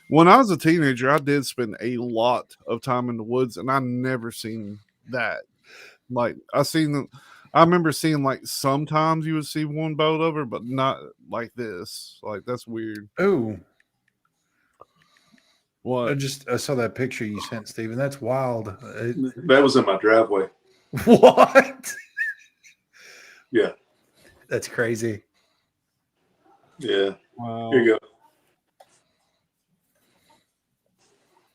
When I was a teenager, I did spend a lot of time in the woods, and I never seen that. Like I remember seeing like sometimes you would see one boat over, but not like this. Like that's weird. Oh. What? I saw that picture you sent, Stephen. That's wild. that was in my driveway. What? Yeah. That's crazy. Yeah. Wow. Here you go.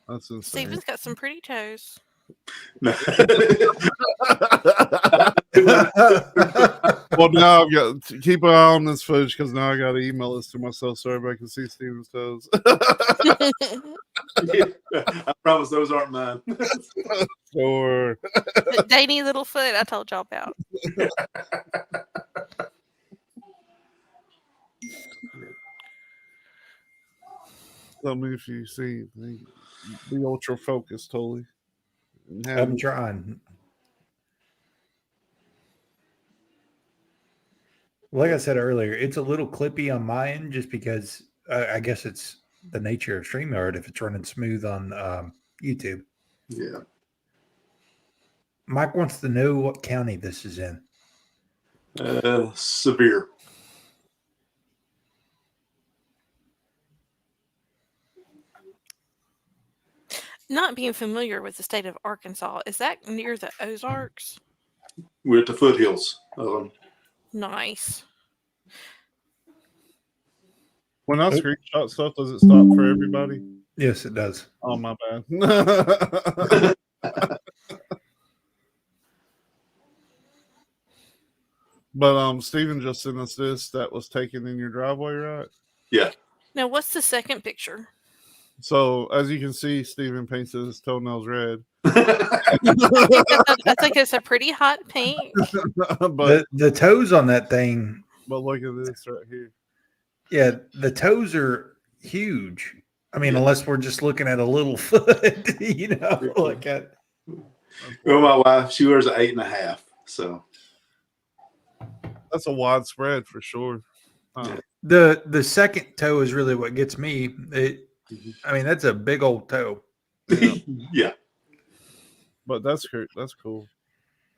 That's insane. Steven's got some pretty toes. No. Well, now I've got to keep an eye on this footage because now I got to email this to myself so everybody can see Steven's toes. I promise those aren't mine. Sure. The dainty little foot I told y'all about. Tell me if you see the ultra focus totally. I'm trying. Like I said earlier, it's a little clippy on my end just because I guess it's the nature of StreamYard if it's running smooth on YouTube. Yeah. Mike wants to know what county this is in. Severe. Not being familiar with the state of Arkansas, is that near the Ozarks? We're at the foothills. Nice. When I screenshot stuff, does it stop for everybody? Yes, it does. Oh, my bad. But Steven just sent us this that was taken in your driveway, right? Yeah. Now, what's the second picture? So, as you can see, Steven paints his toenails red. I think it's a pretty hot pink. But the toes on that thing. But look at this right here. Yeah, the toes are huge. I mean, unless we're just looking at a little foot, you know, like that. Well, my wife, she wears an 8.5. So that's a widespread for sure. The second toe is really what gets me. I mean, that's a big old toe. Yeah. Yeah. But that's cool.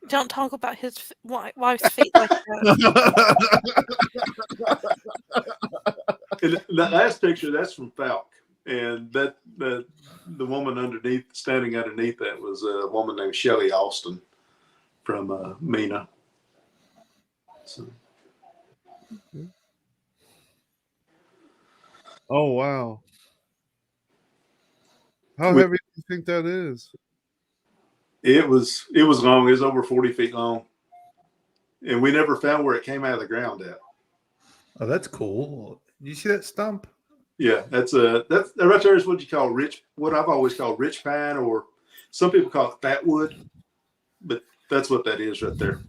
Don't talk about his wife's feet like that. And that last picture, that's from Falk. And that the woman standing underneath that was a woman named Shelley Austin from Mena. So. Oh wow! How heavy do you think that is? It was long. It was over 40 feet long, and we never found where it came out of the ground at. Oh, that's cool. You see that stump? Yeah, that's right there is what you call what I've always called rich pine, or some people call it fat wood, but that's what that is right there.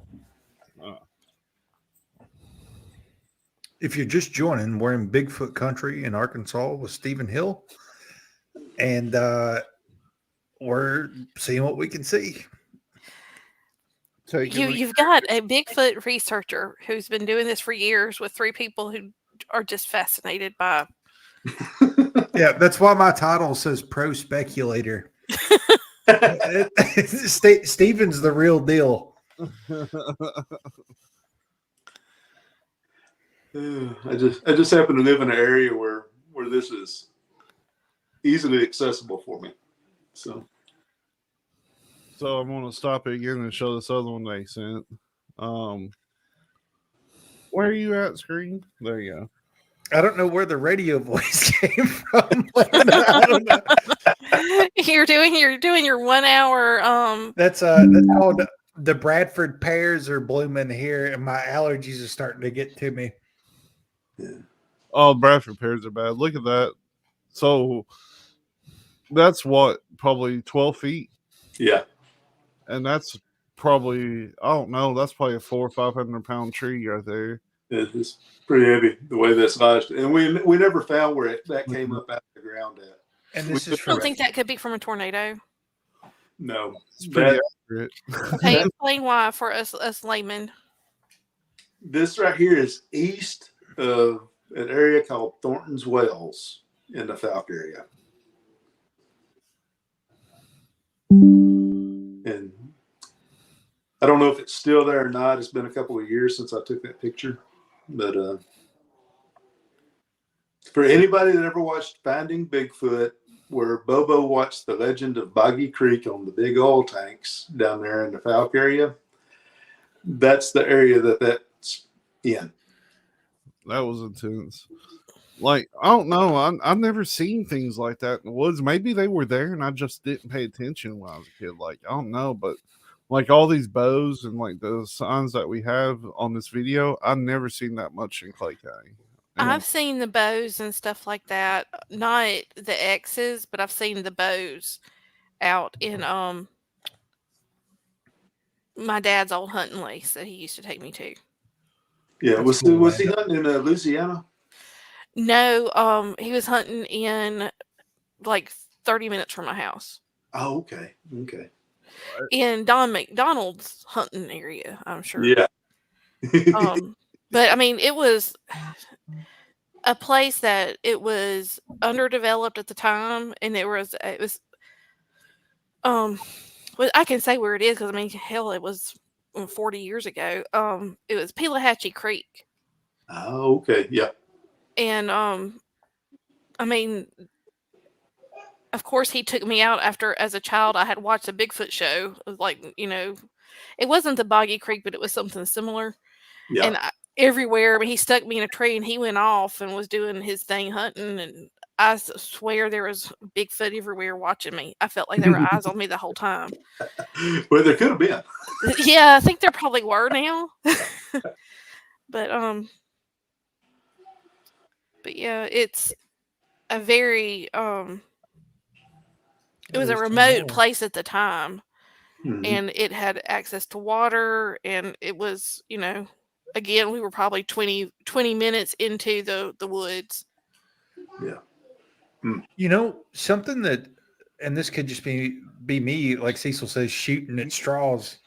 If you're just joining, we're in Bigfoot country in Arkansas with Stephen Hill, and we're seeing what we can see. You've got a Bigfoot researcher who's been doing this for years with 3 people who are just fascinated by. Yeah, that's why my title says pro speculator. Steven's the real deal. I just happen to live in an area where this is easily accessible for me. So I'm gonna stop it again and show this other one they sent. Where are you at, screen? There you go. I don't know where the radio voice came from. I don't know. You're doing your 1 hour. That's called the Bradford pears are blooming here, and my allergies are starting to get to me. yeah. Oh, Bradford pears are bad. Look at that. So that's what, probably 12 feet? Yeah. And that's probably, I don't know, that's probably a 400 or 500 pound tree right there. It's pretty heavy the way that's lodged. And we never found where that came up out of the ground at. And this is I don't think that could be from a tornado. No. It's pretty accurate. Okay, explain why for us laymen. This right here is east of an area called Thornton's Wells in the Falk area. And I don't know if it's still there or not. It's been a couple of years since I took that picture. But for anybody that ever watched Finding Bigfoot, where Bobo watched The Legend of Boggy Creek on the big oil tanks down there in the Falk area, that's the area that's in. That was intense. Like, I don't know. I've never seen things like that in the woods. Maybe they were there and I just didn't pay attention when I was a kid. Like, I don't know. But like all these bows and like the signs that we have on this video, I've never seen that much in Clay County. I've seen the bows and stuff like that. Not the X's, but I've seen the bows out in my dad's old hunting lease that he used to take me to. Yeah, was he hunting in Louisiana? No, he was hunting in like 30 minutes from my house. Oh, okay. Okay. In Don McDonald's hunting area, I'm sure. Yeah. But I mean, it was a place that it was underdeveloped at the time, and it was well, I can say where it is because I mean, hell, it was 40 years ago. It was Pelahatchie Creek. Oh, okay. Yeah. And I mean, of course, he took me out after, as a child, I had watched a Bigfoot show. Like, you know, it wasn't the Boggy Creek, but it was something similar. Yeah. And everywhere, I mean, he stuck me in a tree and he went off and was doing his thing hunting. And I swear there was Bigfoot everywhere watching me. I felt like there were eyes on me the whole time. Well, there could have been. Yeah, I think there probably were now. But yeah, it's a very it was a remote place at the time, and it had access to water, and it was, you know, again, we were probably 20 minutes into the woods. Yeah. You know, something that, and this could just be me, like Cecil says, shooting at straws.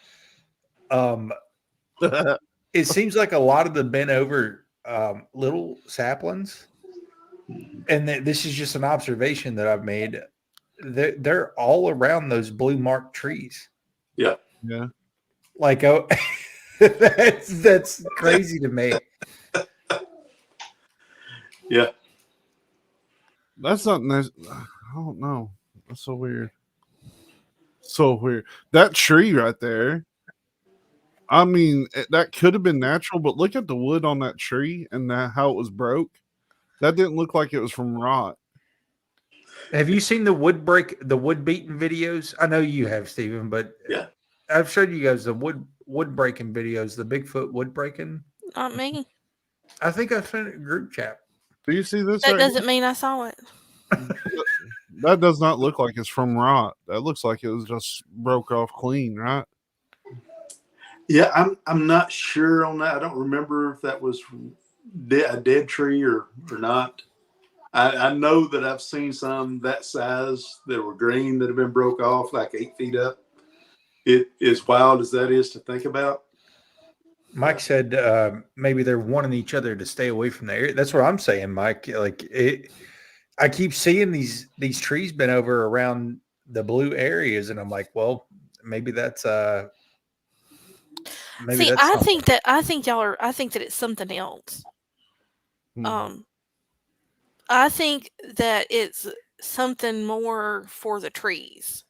It seems like a lot of the bent over little saplings, and this is just an observation that I've made. They're all around those blue marked trees. Yeah. Yeah. Like, oh, that's crazy to me. Yeah. That's not nice. I don't know. That's so weird. So weird. That tree right there. I mean, that could have been natural, but look at the wood on that tree and how it was broke. That didn't look like it was from rot. Have you seen the wood beating videos? I know you have, Stephen, but yeah, I've showed you guys the wood breaking videos, the Bigfoot wood breaking. Not me. I think I sent it in a group chat. Do you see this? That doesn't mean I saw it. That does not look like it's from rot. That looks like it was just broke off clean, right? Yeah, I'm not sure on that. I don't remember if that was a dead tree or not. I know that I've seen some that size that were green that have been broke off like 8 feet up. It is wild as that is to think about. Mike said maybe they're wanting each other to stay away from the area. That's what I'm saying, Mike. Like I keep seeing these trees been over around the blue areas, and I'm like, well, maybe that's maybe See, that's I something. think that it's something else. I think that it's something more for the trees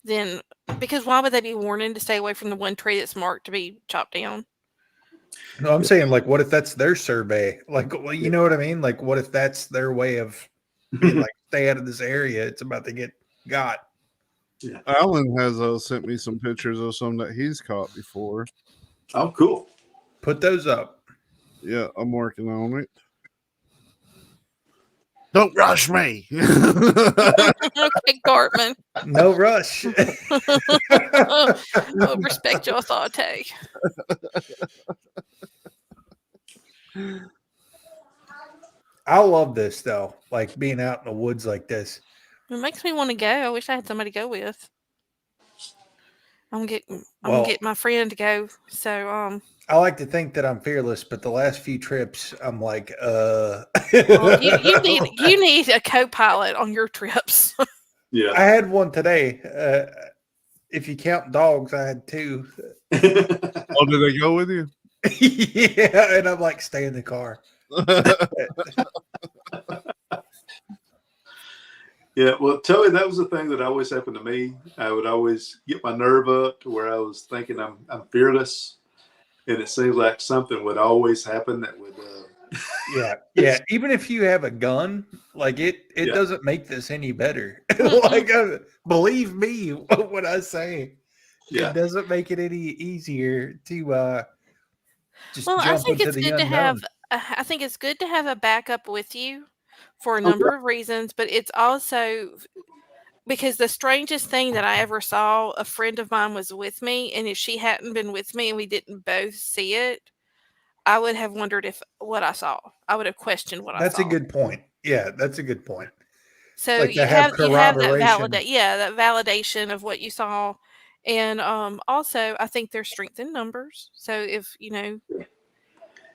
than, because why would they be warning to stay away from the one tree that's marked to be chopped down? No, I'm saying, like, what if that's their survey? Like, well, you know what I mean? Like, what if that's their way of being like, stay out of this area? It's about to get got. Yeah. Alan has sent me some pictures of some that he's caught before. Oh, cool. Put those up. Yeah, I'm working on it. Don't rush me. Okay, Cartman. No rush. Oh, respect your authority. I love this though, like being out in the woods like this. It makes me want to go. I wish I had somebody to go with. I'm gonna get my friend to go. So I like to think that I'm fearless, but the last few trips I'm like well, you need a co-pilot on your trips. Yeah. I had one today. If you count dogs, I had 2. Oh, did they go with you? Yeah, and I'm like, stay in the car. Yeah, well, Tully, that was the thing that always happened to me. I would always get my nerve up to where I was thinking I'm fearless, and it seems like something would always happen that would. Yeah. Even if you have a gun, like it doesn't make this any better. Like, believe me when I say, it doesn't make it any easier to just well, jump into the unknown. I think it's good to have a backup with you for a number of reasons, but it's also because the strangest thing that I ever saw, a friend of mine was with me, and if she hadn't been with me and we didn't both see it, I would have wondered if what I saw. I would have questioned what I saw. That's a good point. Yeah, that's a good point. So like you have that corroboration. that validation of what you saw, and also I think there's strength in numbers. So if you know.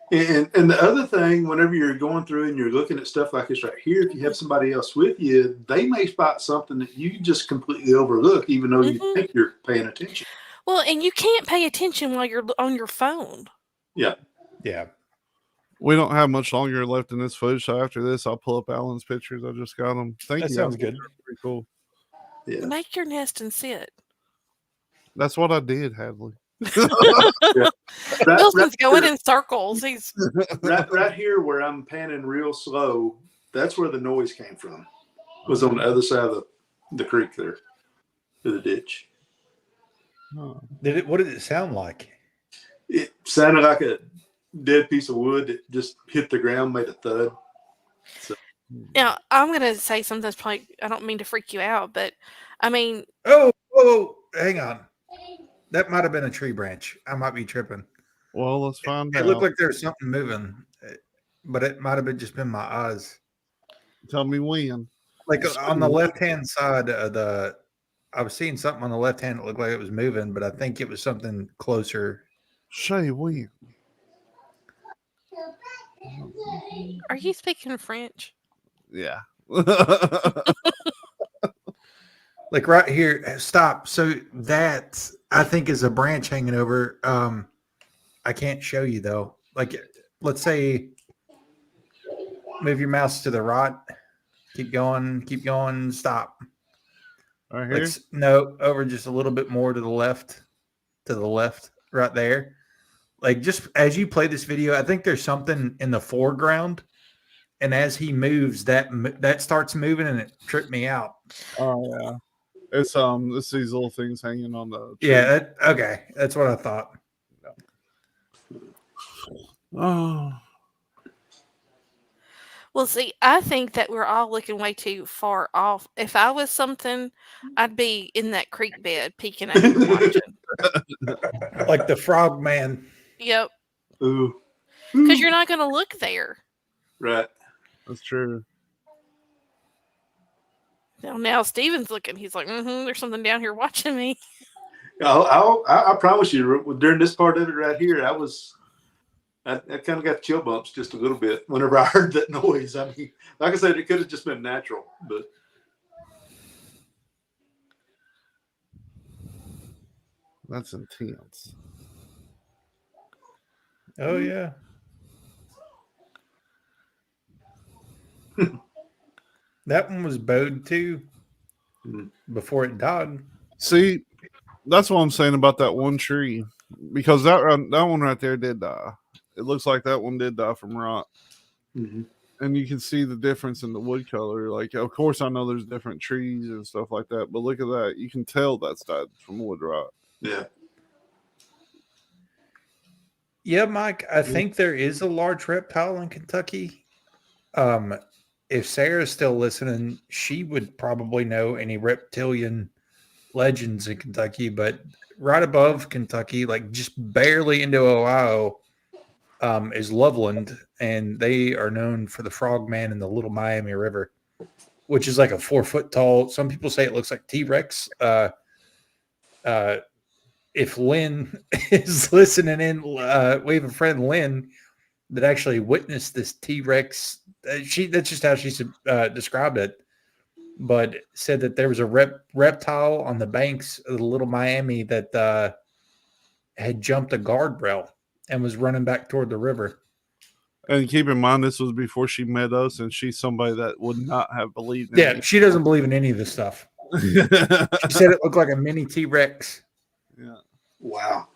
And the other thing, whenever you're going through and you're looking at stuff like this right here, if you have somebody else with you, they may spot something that you just completely overlook, even though you think you're paying attention. Well, and you can't pay attention while you're on your phone. Yeah. Yeah. We don't have much longer left in this footage, so after this, I'll pull up Alan's pictures. I just got them. Thank you. That sounds good. Pretty cool. Yeah. Make your nest and sit. That's what I did, Hadley. Yeah. Wilson's going in circles. He's right here where I'm panning real slow. That's where the noise came from. Was on the other side of the creek there, to the ditch. What did it sound like? It sounded like a dead piece of wood that just hit the ground, made a thud. So. Now I'm gonna say something that's probably, I don't mean to freak you out, but I mean, oh, hang on. That might have been a tree branch. I might be tripping. Well, let's find out. It looked like there was something moving, but it might have just been my eyes. Tell me when. Like on the left-hand side of I was seeing something on the left hand that looked like it was moving, but I think it was something closer. Shay, when? are you speaking French? Yeah. Like right here, stop. So that I think is a branch hanging over. I can't show you though. Like, let's say, move your mouse to the right. Keep going. Stop. Right here. No, over just a little bit more to the left, right there. Like, just as you play this video, I think there's something in the foreground, and as he moves, that starts moving, and it tripped me out. Oh yeah. It's these little things hanging on the tree. Yeah, okay. That's what I thought. Oh. Well, see, I think that we're all looking way too far off. If I was something, I'd be in that creek bed peeking out and watching. Like the frog man. Yep. Ooh. Because you're not going to look there. Right. That's true. Now Steven's looking. He's like, there's something down here watching me. I promise you, during this part of it right here, I kind of got chill bumps just a little bit whenever I heard that noise. I mean, like I said, it could have just been natural, but. That's intense. Oh, yeah. That one was bowed too before it died. See, that's what I'm saying about that one tree, because that one right there did die. It looks like that one did die from rot. Mm-hmm. And you can see the difference in the wood color. Like, of course, I know there's different trees and stuff like that, but look at that. You can tell that's died from wood rot. Yeah. Yeah, Mike, I think there is a large reptile in Kentucky. If Sarah's still listening, she would probably know any reptilian legends in Kentucky, but right above Kentucky, like just barely into Ohio, is Loveland, and they are known for the frogman in the Little Miami River, which is like a 4 foot tall. Some people say it looks like T-Rex. If Lynn is listening in, we have a friend, Lynn, that actually witnessed this T-Rex. That's just how she described it, but said that there was a reptile on the banks of the Little Miami that had jumped a guardrail and was running back toward the river. And keep in mind, this was before she met us, and she's somebody that would not have believed in Yeah, she doesn't believe in any of this stuff. She said it looked like a mini T-Rex. Yeah. Wow.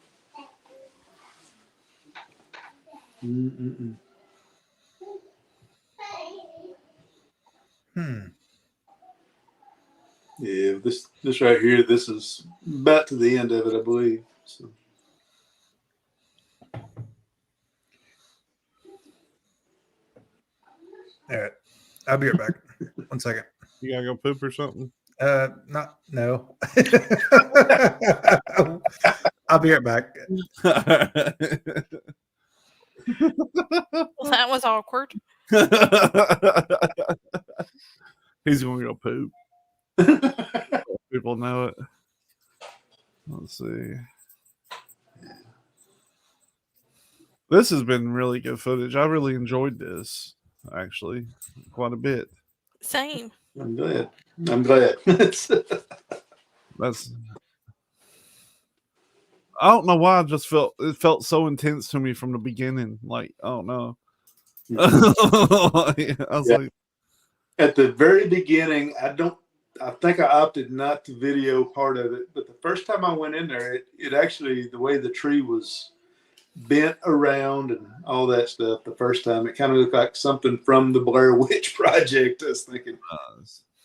Mm-mm-mm. Yeah, this right here, this is about to the end of it, I believe. So. All right, I'll be right back. 1 second. You gotta go poop or something? No. I'll be right back. Well, that was awkward. He's going to go poop. People know it. Let's see. This has been really good footage. I really enjoyed this, actually, quite a bit. Same. I'm glad. That's. I don't know why. It felt so intense to me from the beginning. Like, I don't know. I was like, at the very beginning, I think I opted not to video part of it, but the first time I went in there, it actually, the way the tree was bent around and all that stuff, the first time, it kind of looked like something from the Blair Witch Project. I was thinking,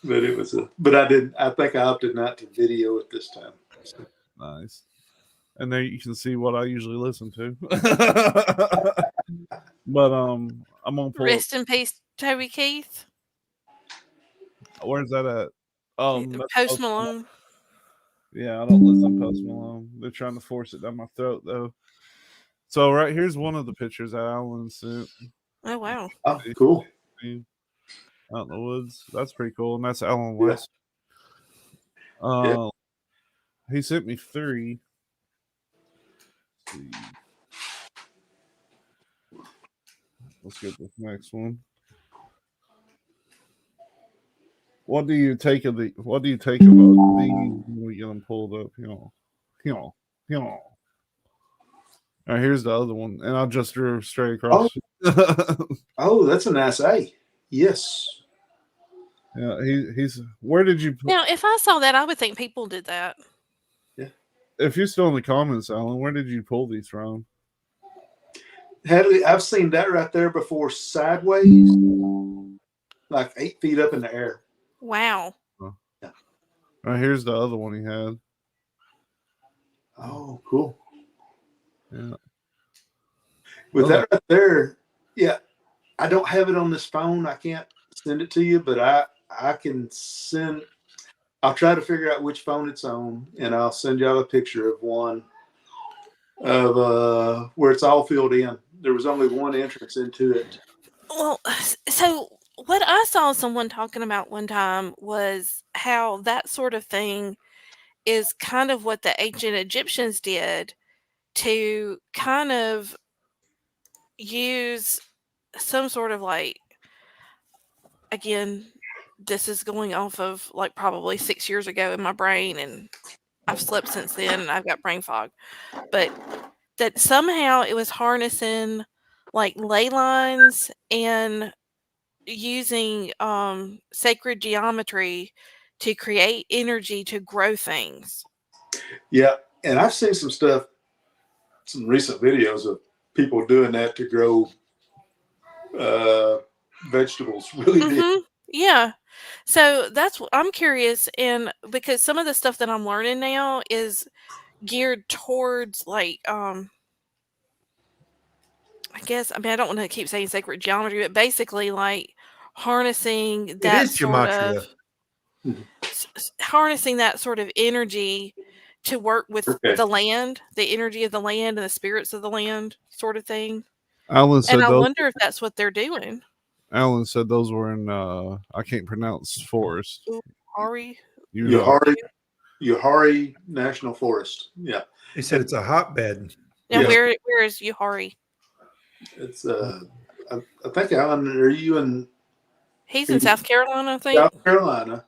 but it was I think I opted not to video it this time. So. Nice. And there you can see what I usually listen to. But I'm gonna pull Rest in peace, Toby Keith. Where's that at? Post Malone. Yeah, I don't listen to Post Malone. They're trying to force it down my throat though. So right here's one of the pictures that Alan sent. Oh wow. Oh, cool. Out in the woods. That's pretty cool. And that's Alan West. He sent me 3. Let's get this next one. What do you take about these when we get them pulled up? All right, here's the other one, and I just drew straight across. Oh, that's a nice A. Yes. Yeah, he's. Where did you? Now, if I saw that, I would think people did that. Yeah. If you're still in the comments, Alan, where did you pull these from? Hadley, I've seen that right there before, sideways, like 8 feet up in the air. Wow. Yeah. Right, here's the other one he had. Oh, cool. Yeah. With that right there, yeah, I don't have it on this phone. I can't send it to you, but I can send. I'll try to figure out which phone it's on, and I'll send y'all a picture of one of where it's all filled in. There was only one entrance into it. Well, so what I saw someone talking about one time was how that sort of thing is kind of what the ancient Egyptians did to kind of use some sort of like, again, this is going off of like probably 6 years ago in my brain, and I've slept since then and I've got brain fog. But that somehow it was harnessing like ley lines and using sacred geometry to create energy to grow things. Yeah, and I've seen some stuff, some recent videos of people doing that to grow vegetables really big. Yeah. So that's what I'm curious, and because some of the stuff that I'm learning now is geared towards like I guess, I mean, I don't want to keep saying sacred geometry, but basically like harnessing It that is sort gematria. of harnessing that sort of energy to work with Okay. the land, the energy of the land and the spirits of the land sort of thing. Alan And said I those. wonder if that's what they're doing. Alan said those were in I can't pronounce forest. Ari? Uhari National Forest. Yeah. He said it's a hotbed. Now Yeah. where is Uhari? It's I think, Alan, are you in He's in South Carolina, I think. South Carolina?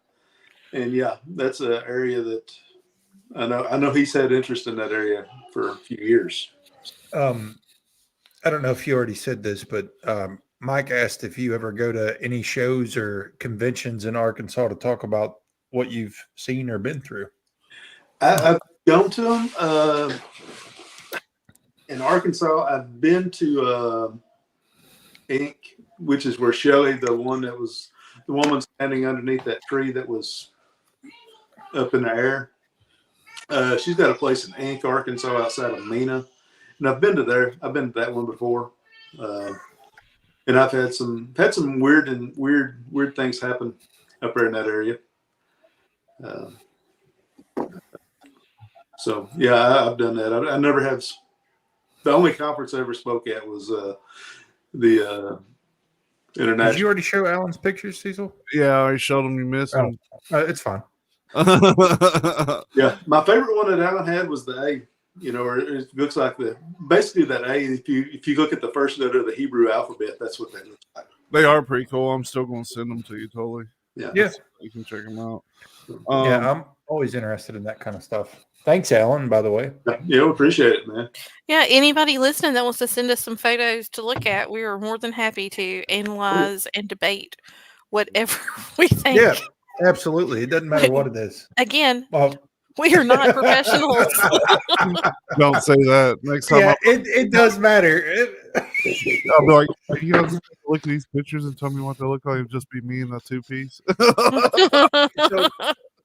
And yeah, that's an area that I know he's had interest in that area for a few years. I don't know if you already said this, but Mike asked if you ever go to any shows or conventions in Arkansas to talk about what you've seen or been through. I've gone to them in Arkansas. I've been to Inc., which is where Shelley, the woman standing underneath that tree that was up in the air. She's got a place in Inc., Arkansas, outside of Mena, and I've been to there. I've been to that one before, and I've had some weird things happen up there in that area. So yeah, I've done that. I never have. The only conference I ever spoke at was the international. Did you already show Alan's pictures, Cecil? Yeah, I already showed him. You missed him. It's fine. Yeah, my favorite one that Alan had was the A. You know, or it looks like basically that A. If you look at the first letter of the Hebrew alphabet, that's what they look like. They are pretty cool. I'm still going to send them to you, totally. Yeah. You can check them out. Yeah, I'm always interested in that kind of stuff. Thanks, Alan, by the way. Yeah, appreciate it, man. Yeah, anybody listening that wants to send us some photos to look at, we are more than happy to analyze and debate whatever we think. Yeah, absolutely. It doesn't matter what it is. Again, we are not professionals. Don't say that. Next time, yeah, it does matter. I'll be like, you guys look at these pictures and tell me what they look like. It'd just be me in a two-piece. So,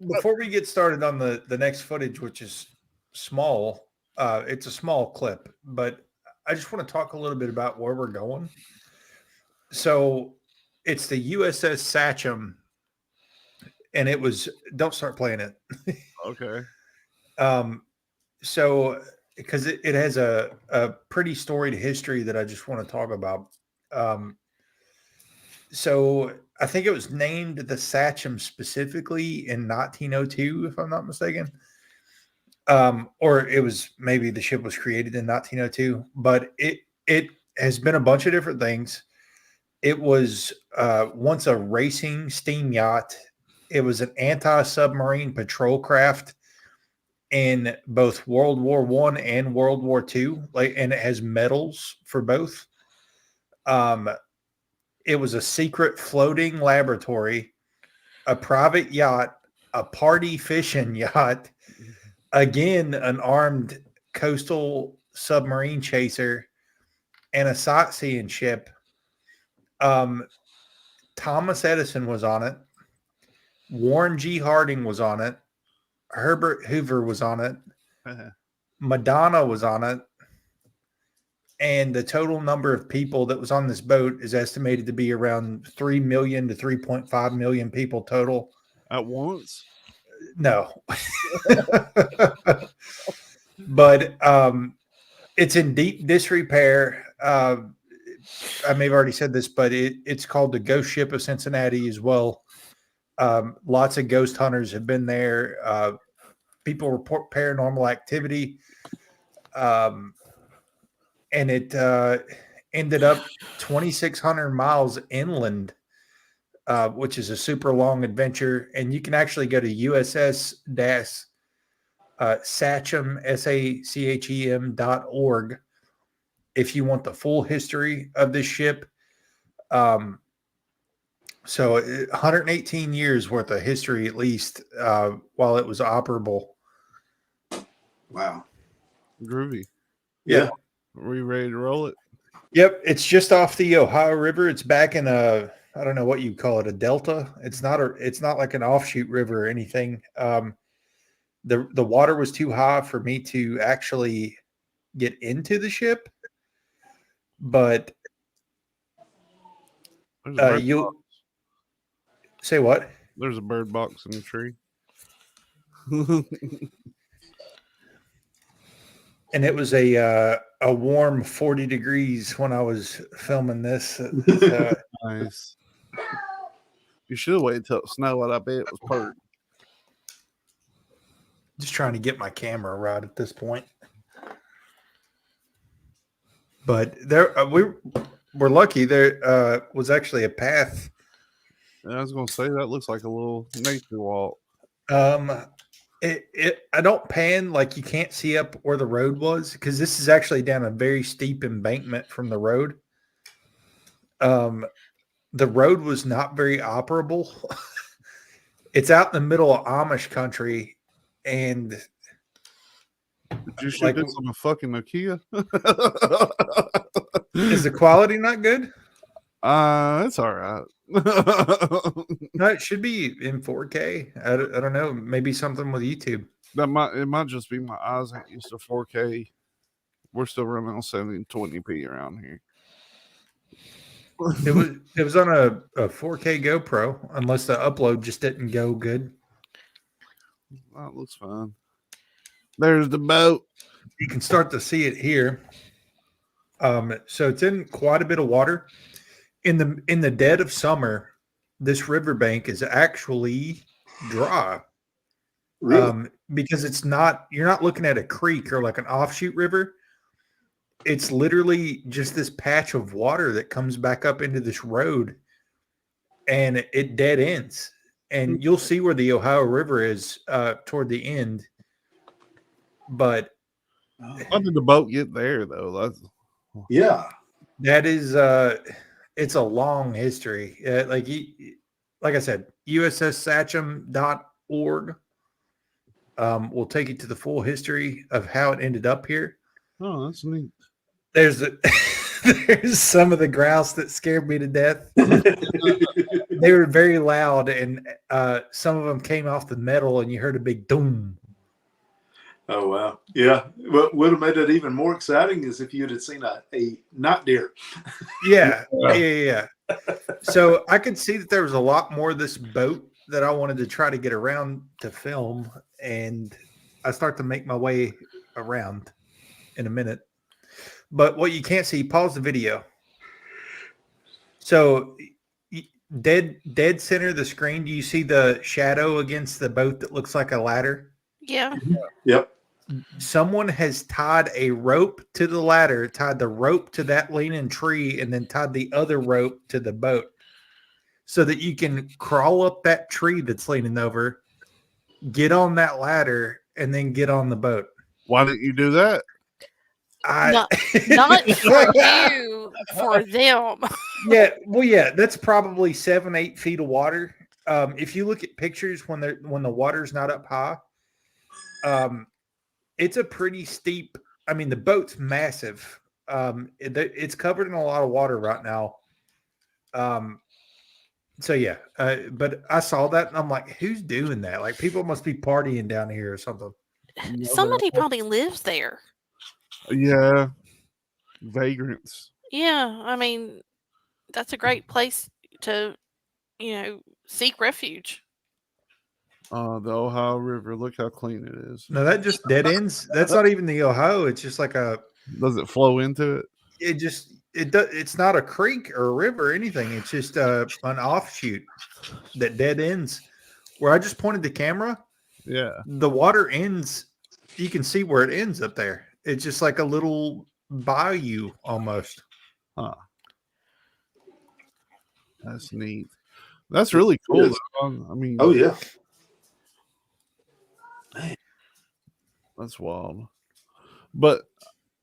before we get started on the next footage, which is small, it's a small clip, but I just want to talk a little bit about where we're going. So it's the USS Sacham, and it was, don't start playing it. Okay. So because it has a pretty storied history that I just want to talk about. So I think it was named the Sacham specifically in 1902, if I'm not mistaken. Or it was maybe the ship was created in 1902, but it has been a bunch of different things. It was once a racing steam yacht. It was an anti-submarine patrol craft in both World War I and World War II, and it has medals for both. It was a secret floating laboratory, a private yacht, a party fishing yacht, again, an armed coastal submarine chaser, and a sightseeing ship. Thomas Edison was on it. Warren G. Harding was on it. Herbert Hoover was on it. Madonna was on it. And the total number of people that was on this boat is estimated to be around 3 million to 3.5 million people total. At once? No. But it's in deep disrepair. I may have already said this, but it's called the Ghost Ship of Cincinnati as well. Lots of ghost hunters have been there. People report paranormal activity. And it ended up 2,600 miles inland, which is a super long adventure. And you can actually go to USS Sacham, SACHEM.org if you want the full history of this ship. So 118 years worth of history, at least, while it was operable. Wow. Groovy. Yeah. Are we ready to roll it? Yep. It's just off the Ohio River. It's back in I don't know what you call it, a delta. It's not like an offshoot river or anything. The water was too high for me to actually get into the ship, but you say what? There's a bird box in the tree. And it was a warm 40 degrees when I was filming this. Nice. You should have waited till it snowed. I bet it was perfect. Just trying to get my camera right at this point. But there, we're lucky. There was actually a path. I was going to say that looks like a little nature walk. I don't pan, like you can't see up where the road was, because this is actually down a very steep embankment from the road. The road was not very operable. It's out in the middle of Amish country, and did you shoot this on a fucking Nokia? Is the quality not good? It's all right. No, it should be in 4K. I don't know. Maybe something with YouTube. It might just be my eyes ain't used to 4K. We're still running on 720p around here. It was on a 4K GoPro, unless the upload just didn't go good. That looks fine. There's the boat. You can start to see it here. So it's in quite a bit of water. In the dead of summer, this riverbank is actually dry. Really? Because you're not looking at a creek or like an offshoot river. It's literally just this patch of water that comes back up into this road, and it dead ends. And you'll see where the Ohio River is toward the end. But how did the boat get there, though? Yeah. That is it's a long history. Like I said, USSSacham.org will take you to the full history of how it ended up here. Oh, that's neat. There's some of the grouse that scared me to death. They were very loud, and some of them came off the metal, and you heard a big doom. Oh, wow. Yeah. What would have made it even more exciting is if you'd have seen a night deer. Yeah. So I could see that there was a lot more of this boat that I wanted to try to get around to film, and I start to make my way around in a minute. But what you can't see, pause the video. So dead center of the screen, do you see the shadow against the boat that looks like a ladder? Yeah. Yep. Someone has tied a rope to the ladder, tied the rope to that leaning tree, and then tied the other rope to the boat so that you can crawl up that tree that's leaning over, get on that ladder, and then get on the boat. Why didn't you do that? Not for you, for them. Yeah, that's probably 7-8 feet of water. If you look at pictures when the water's not up high, it's a pretty steep. I mean, the boat's massive. It's covered in a lot of water right now. So yeah, but I saw that and I'm like, who's doing that? Like, people must be partying down here or something. Somebody probably lives there. Yeah, vagrants. Yeah, I mean, that's a great place to, seek refuge. The Ohio River. Look how clean it is. No, that just dead ends. That's not even the Ohio. It's just like Does it flow into it? it's not a creek or a river or anything. It's just an offshoot that dead ends. Where I just pointed the camera, the water ends. You can see where it ends up there. It's just like a little bayou almost. Huh. That's neat. That's really cool. I mean, oh yeah, that's wild. But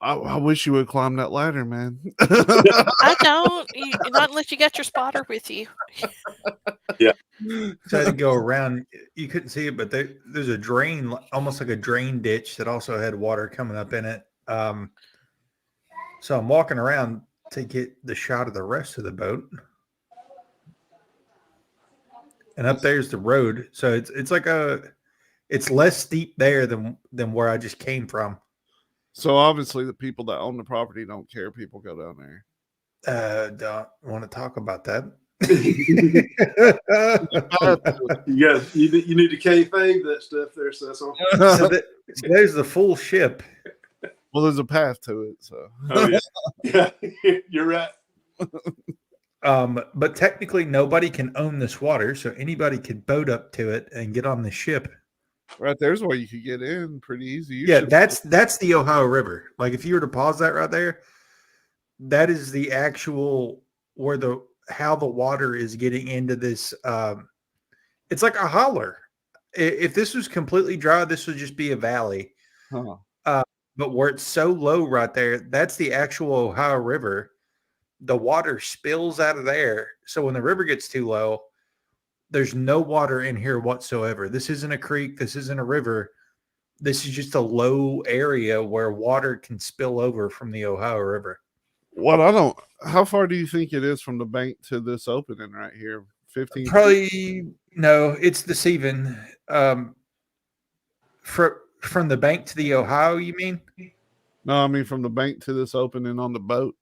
I wish you would climb that ladder, man. I don't. Not unless you got your spotter with you. Yeah. So I had to go around. You couldn't see it, but there's a drain, almost like a drain ditch that also had water coming up in it. So I'm walking around to get the shot of the rest of the boat. And up there's the road. So it's less steep there than where I just came from. So obviously the people that own the property don't care people go down there. Don't want to talk about that. you need to kayfabe that stuff there, Cecil. So there's the full ship. Well, there's a path to it, so. Oh, yeah. You're right. But technically nobody can own this water, so anybody could boat up to it and get on the ship. Right there's where you could get in pretty easy. That's the Ohio River. Like if you were to pause that right there, that is the actual how the water is getting into this. It's like a holler. If this was completely dry, this would just be a valley. Huh. But where it's so low right there, that's the actual Ohio River. The water spills out of there. So when the river gets too low, there's no water in here whatsoever. This isn't a creek. This isn't a river. This is just a low area where water can spill over from the Ohio River. How far do you think it is from the bank to this opening right here? 15? Probably, no, it's deceiving. From the bank to the Ohio, you mean? No, I mean from the bank to this opening on the boat.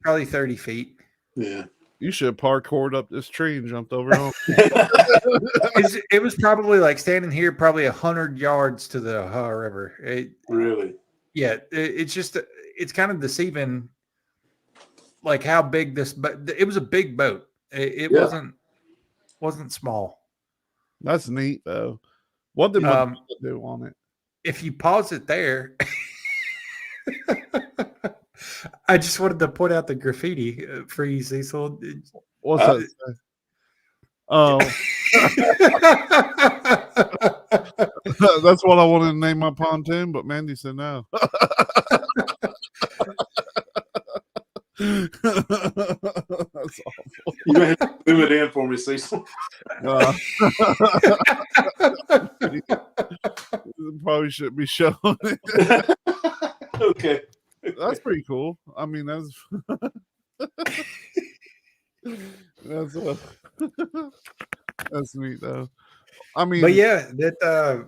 Probably 30 feet. Yeah. You should have parkoured up this tree and jumped over on. It was probably like standing here, probably 100 yards to the Ohio River. Really? Yeah. It's kind of deceiving, like how big this, but it was a big boat. It wasn't small. That's neat though. What did one do on it? If you pause it there, I just wanted to point out the graffiti for you, Cecil. What's that? Oh, that's what I wanted to name my pontoon, but Mandy said no. That's awful. You have to zoom it in for me, Cecil. Probably shouldn't be showing it. Okay. That's pretty cool. I mean, that's that's neat though. I mean, but yeah, to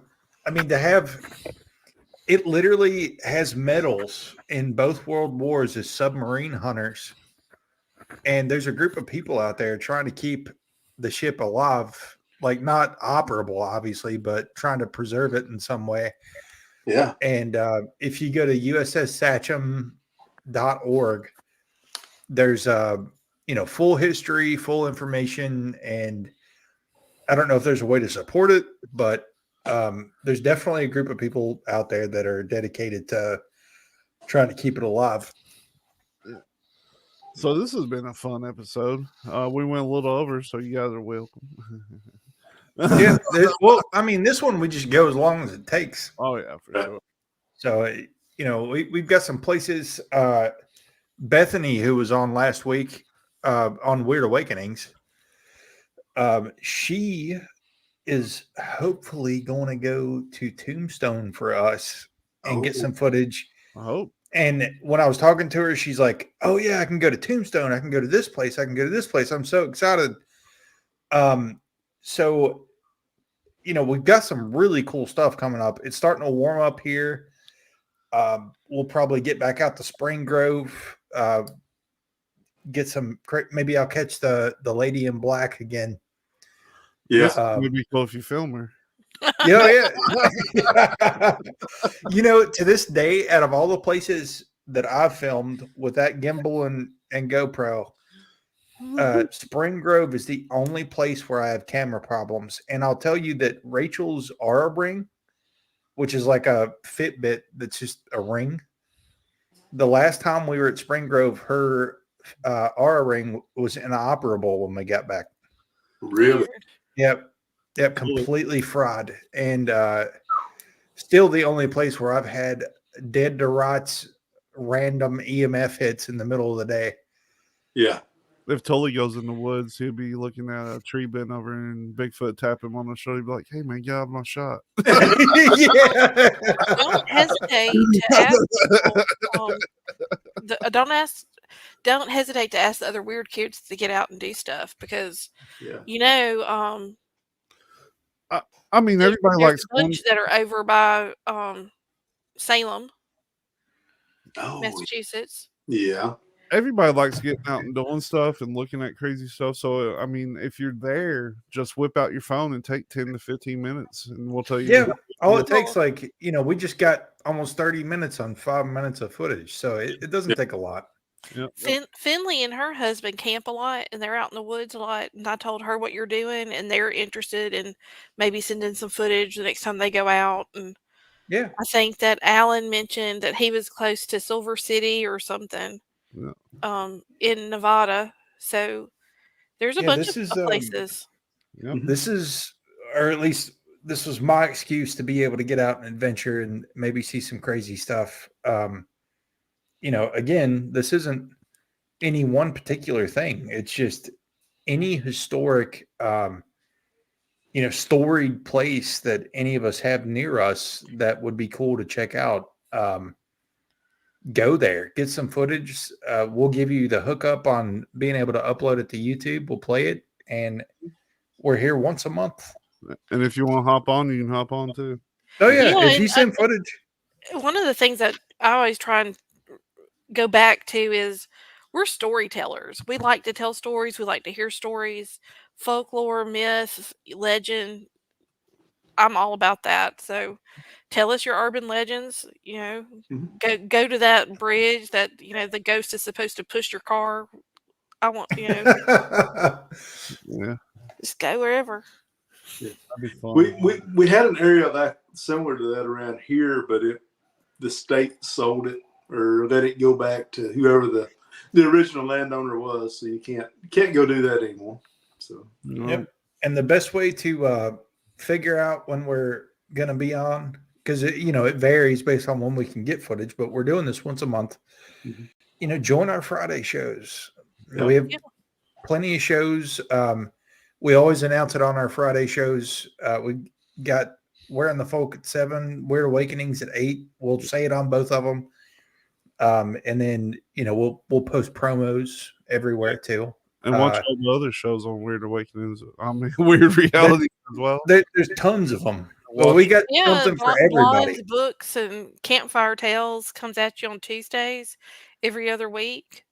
have it literally has medals in both world wars as submarine hunters, and there's a group of people out there trying to keep the ship alive, like not operable, obviously, but trying to preserve it in some way. Yeah. And if you go to USS Sacham.org, there's full history, full information, and I don't know if there's a way to support it, but there's definitely a group of people out there that are dedicated to trying to keep it alive. So this has been a fun episode. We went a little over, so you guys are welcome. Yeah. Well, I mean, this one we just go as long as it takes. Oh yeah, for sure. So we've got some places. Bethany, who was on last week on Weird Awakenings, she is hopefully going to go to Tombstone for us and get some footage. I hope. And when I was talking to her, she's like, "Oh yeah, I can go to Tombstone. I can go to this place. I can go to this place. I'm so excited." So, we've got some really cool stuff coming up. It's starting to warm up here. We'll probably get back out to Spring Grove, get some, maybe I'll catch the lady in black again. Yeah. Would be cool if you film her. Yeah. To this day, out of all the places that I've filmed with that gimbal and GoPro. Mm-hmm. Spring Grove is the only place where I have camera problems. And I'll tell you that Rachel's Aura Ring, which is like a Fitbit that's just a ring. The last time we were at Spring Grove, her Aura Ring was inoperable when we got back. Really? Yep. Completely fried. And still the only place where I've had dead to rights random EMF hits in the middle of the day. Yeah. If Tully goes in the woods, he'll be looking at a tree bent over and Bigfoot tap him on the shoulder. He'll be like, "Hey man, get out of my shot." Yeah. Don't hesitate to ask people, don't hesitate to ask the other weird kids to get out and do stuff because I mean, everybody there's likes a bunch that are over by Salem, Massachusetts. Yeah. Everybody likes getting out and doing stuff and looking at crazy stuff. So, I mean, if you're there, just whip out your phone and take 10 to 15 minutes and we'll tell you. Yeah. All it takes, we just got almost 30 minutes on 5 minutes of footage. So it doesn't take a lot. Yep. Finley and her husband camp a lot and they're out in the woods a lot. And I told her what you're doing and they're interested in maybe sending some footage the next time they go out. And yeah, I think that Alan mentioned that he was close to Silver City or something. Yeah. In Nevada. So there's a bunch of places. This is, or at least this was my excuse to be able to get out and adventure and maybe see some crazy stuff. Again, this isn't any one particular thing. It's just any historic, storied place that any of us have near us that would be cool to check out. Go there, get some footage. We'll give you the hookup on being able to upload it to YouTube. We'll play it, and we're here once a month. And if you want to hop on, you can hop on too. Oh yeah, if you send footage. One of the things that I always try and go back to is we're storytellers. We like to tell stories. We like to hear stories, folklore, myth, legend. I'm all about that. So tell us your urban legends, go to that bridge that, the ghost is supposed to push your car. I want, yeah, just go wherever. Yeah. We had an area similar to that around here, but the state sold it or let it go back to whoever the original landowner was. So you can't go do that anymore. So yep. And the best way to figure out when we're going to be on, because it varies based on when we can get footage, but we're doing this once a month. Mm-hmm. Join our Friday shows. Yep. We have plenty of shows. We always announce it on our Friday shows. We got Wearing the Folk at 7, Weird Awakenings at 8. We'll say it on both of them. And then, we'll post promos everywhere too. And watch all the other shows on Weird Awakenings. I mean, Weird Reality as well. There's tons of them. Well, we got something for everybody. Blondes, Books and Campfire Tales comes at you on Tuesdays every other week.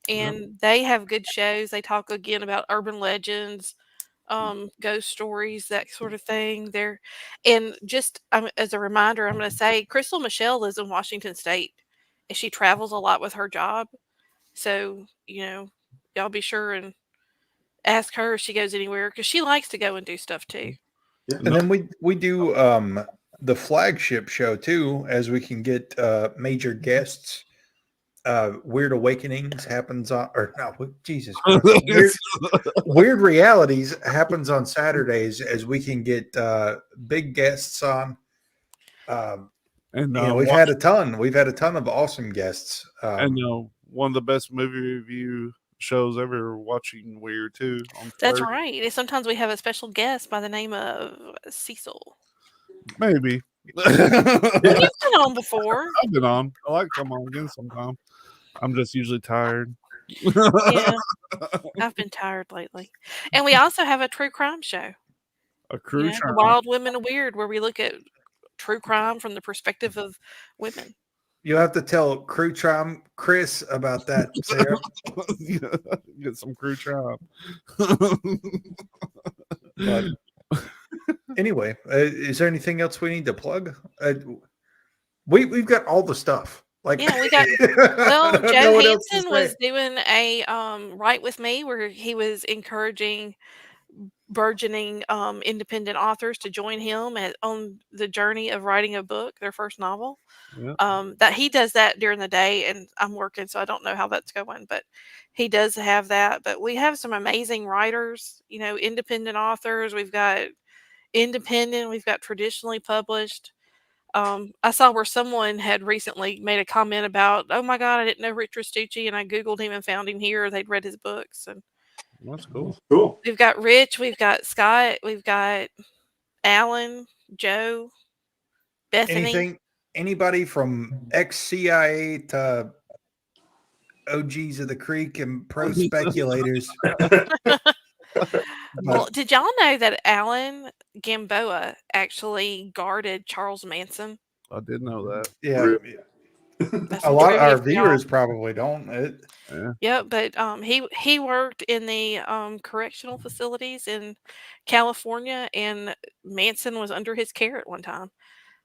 And they have good shows. They talk again about urban legends, ghost stories, that sort of thing. And just as a reminder, I'm going to say Crystal Michelle lives in Washington State and she travels a lot with her job. So, y'all be sure and ask her if she goes anywhere because she likes to go and do stuff too. Yeah. And then we do the flagship show too, as we can get major guests. Weird Awakenings happens on, or no, Jesus, Weird Realities happens on Saturdays, as we can get big guests on. And we've had a ton. We've had a ton of awesome guests. And one of the best movie review shows ever, watching Weird too. That's right. And sometimes we have a special guest by the name of Cecil. Maybe. You've been on before. I've been on. I like to come on again sometime. I'm just usually tired. Yeah, I've been tired lately. And we also have a true crime show. A true crime. Wild Women of Weird, where we look at true crime from the perspective of women. You'll have to tell Crew Crime Chris about that, Sarah. Get some Crew Crime. But anyway, is there anything else we need to plug? We've got all the stuff. Like, Yeah, we got well, no Joe one else to Hansen say. was doing a Write with Me where he was encouraging burgeoning independent authors to join him on the journey of writing a book, their first novel. Yeah. That he does that during the day, and I'm working, so I don't know how that's going, but he does have that. But we have some amazing writers, independent authors. We've got independent, we've got traditionally published. I saw where someone had recently made a comment about, oh my God, I didn't know Rich Restucci, and I Googled him and found him here. They'd read his books. And That's cool. Cool. we've got Rich, we've got Scott, we've got Alan, Joe, Bethany. Anybody from ex-CIA to OGs of the Creek and pro speculators. Well, did y'all know that Alan Gamboa actually guarded Charles Manson? I did know that. Yeah, Really? That's a some lot of trivia our for y'all. viewers probably don't. Yeah. Yeah, but he worked in the correctional facilities in California, and Manson was under his care at one time.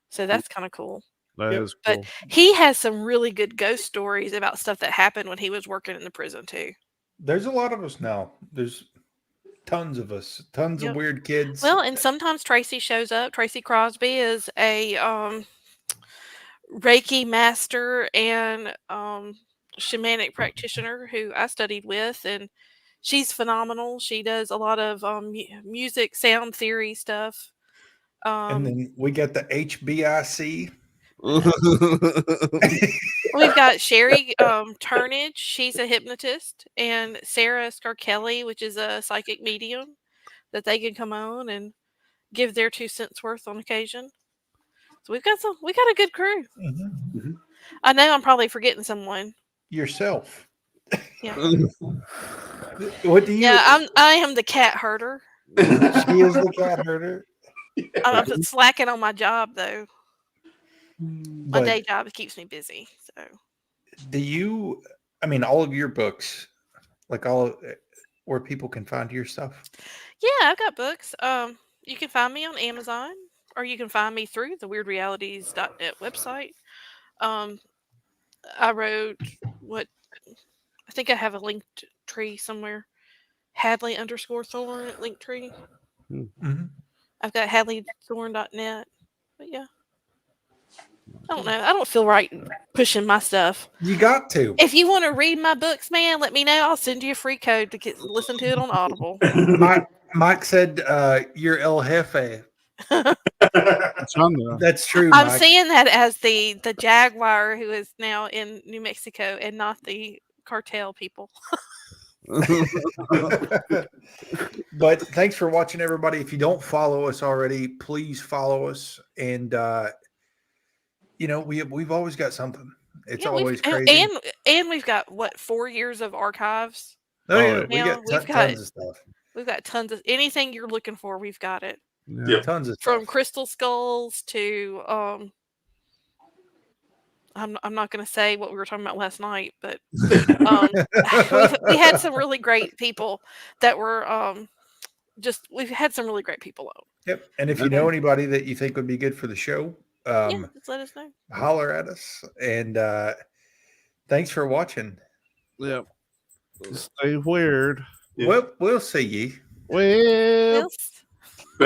So that's kind of cool. That Yep. is But cool. he has some really good ghost stories about stuff that happened when he was working in the prison too. There's a lot of us now. There's tons of us, tons Yep. of weird kids. Well, and sometimes Tracy shows up. Tracy Crosby is a Reiki master and shamanic practitioner who I studied with, and she's phenomenal. She does a lot of music, sound theory stuff. And then we got the HBIC. We've got Sherry Turnage. She's a hypnotist, and Sarah Scarkelly, which is a psychic medium that they can come on and give their 2 cents worth on occasion. So we got a good crew. Mm-hmm. I know I'm probably forgetting someone. Yourself. Yeah. What do you? Yeah, I am the cat herder. She is the cat herder. I'm slacking on my job though. My But day job keeps me busy. So do you? I mean, all of your books, like where people can find your stuff. yeah, I've got books. You can find me on Amazon, or you can find me through the weirdrealities.net website. I wrote what I think I have a linked tree somewhere. Hadley _Thorn at Linktree. Mm-hmm. I've got hadleythorn.net. But yeah. I don't know. I don't feel right pushing my stuff. You got to. If you want to read my books, man, let me know. I'll send you a free code to listen to it on Audible. Mike said you're El Jefe. That's true. I'm Mike. seeing that as the Jaguar who is now in New Mexico and not the cartel people. But thanks for watching, everybody. If you don't follow us already, please follow us. And we've always got something. It's always crazy. And we've got 4 years of archives. Oh yeah, we've got tons of stuff. We've got tons of anything you're looking for. We've got it. Yeah. Tons of from stuff. crystal skulls to I'm not going to say what we were talking about last night, but we had some really great people that were we've had some really great people on. Yep. And if you know anybody that you think would be good for the show, just let us know. Holler at us. And thanks for watching. Yep. Stay weird. We'll see ye. Well. We'll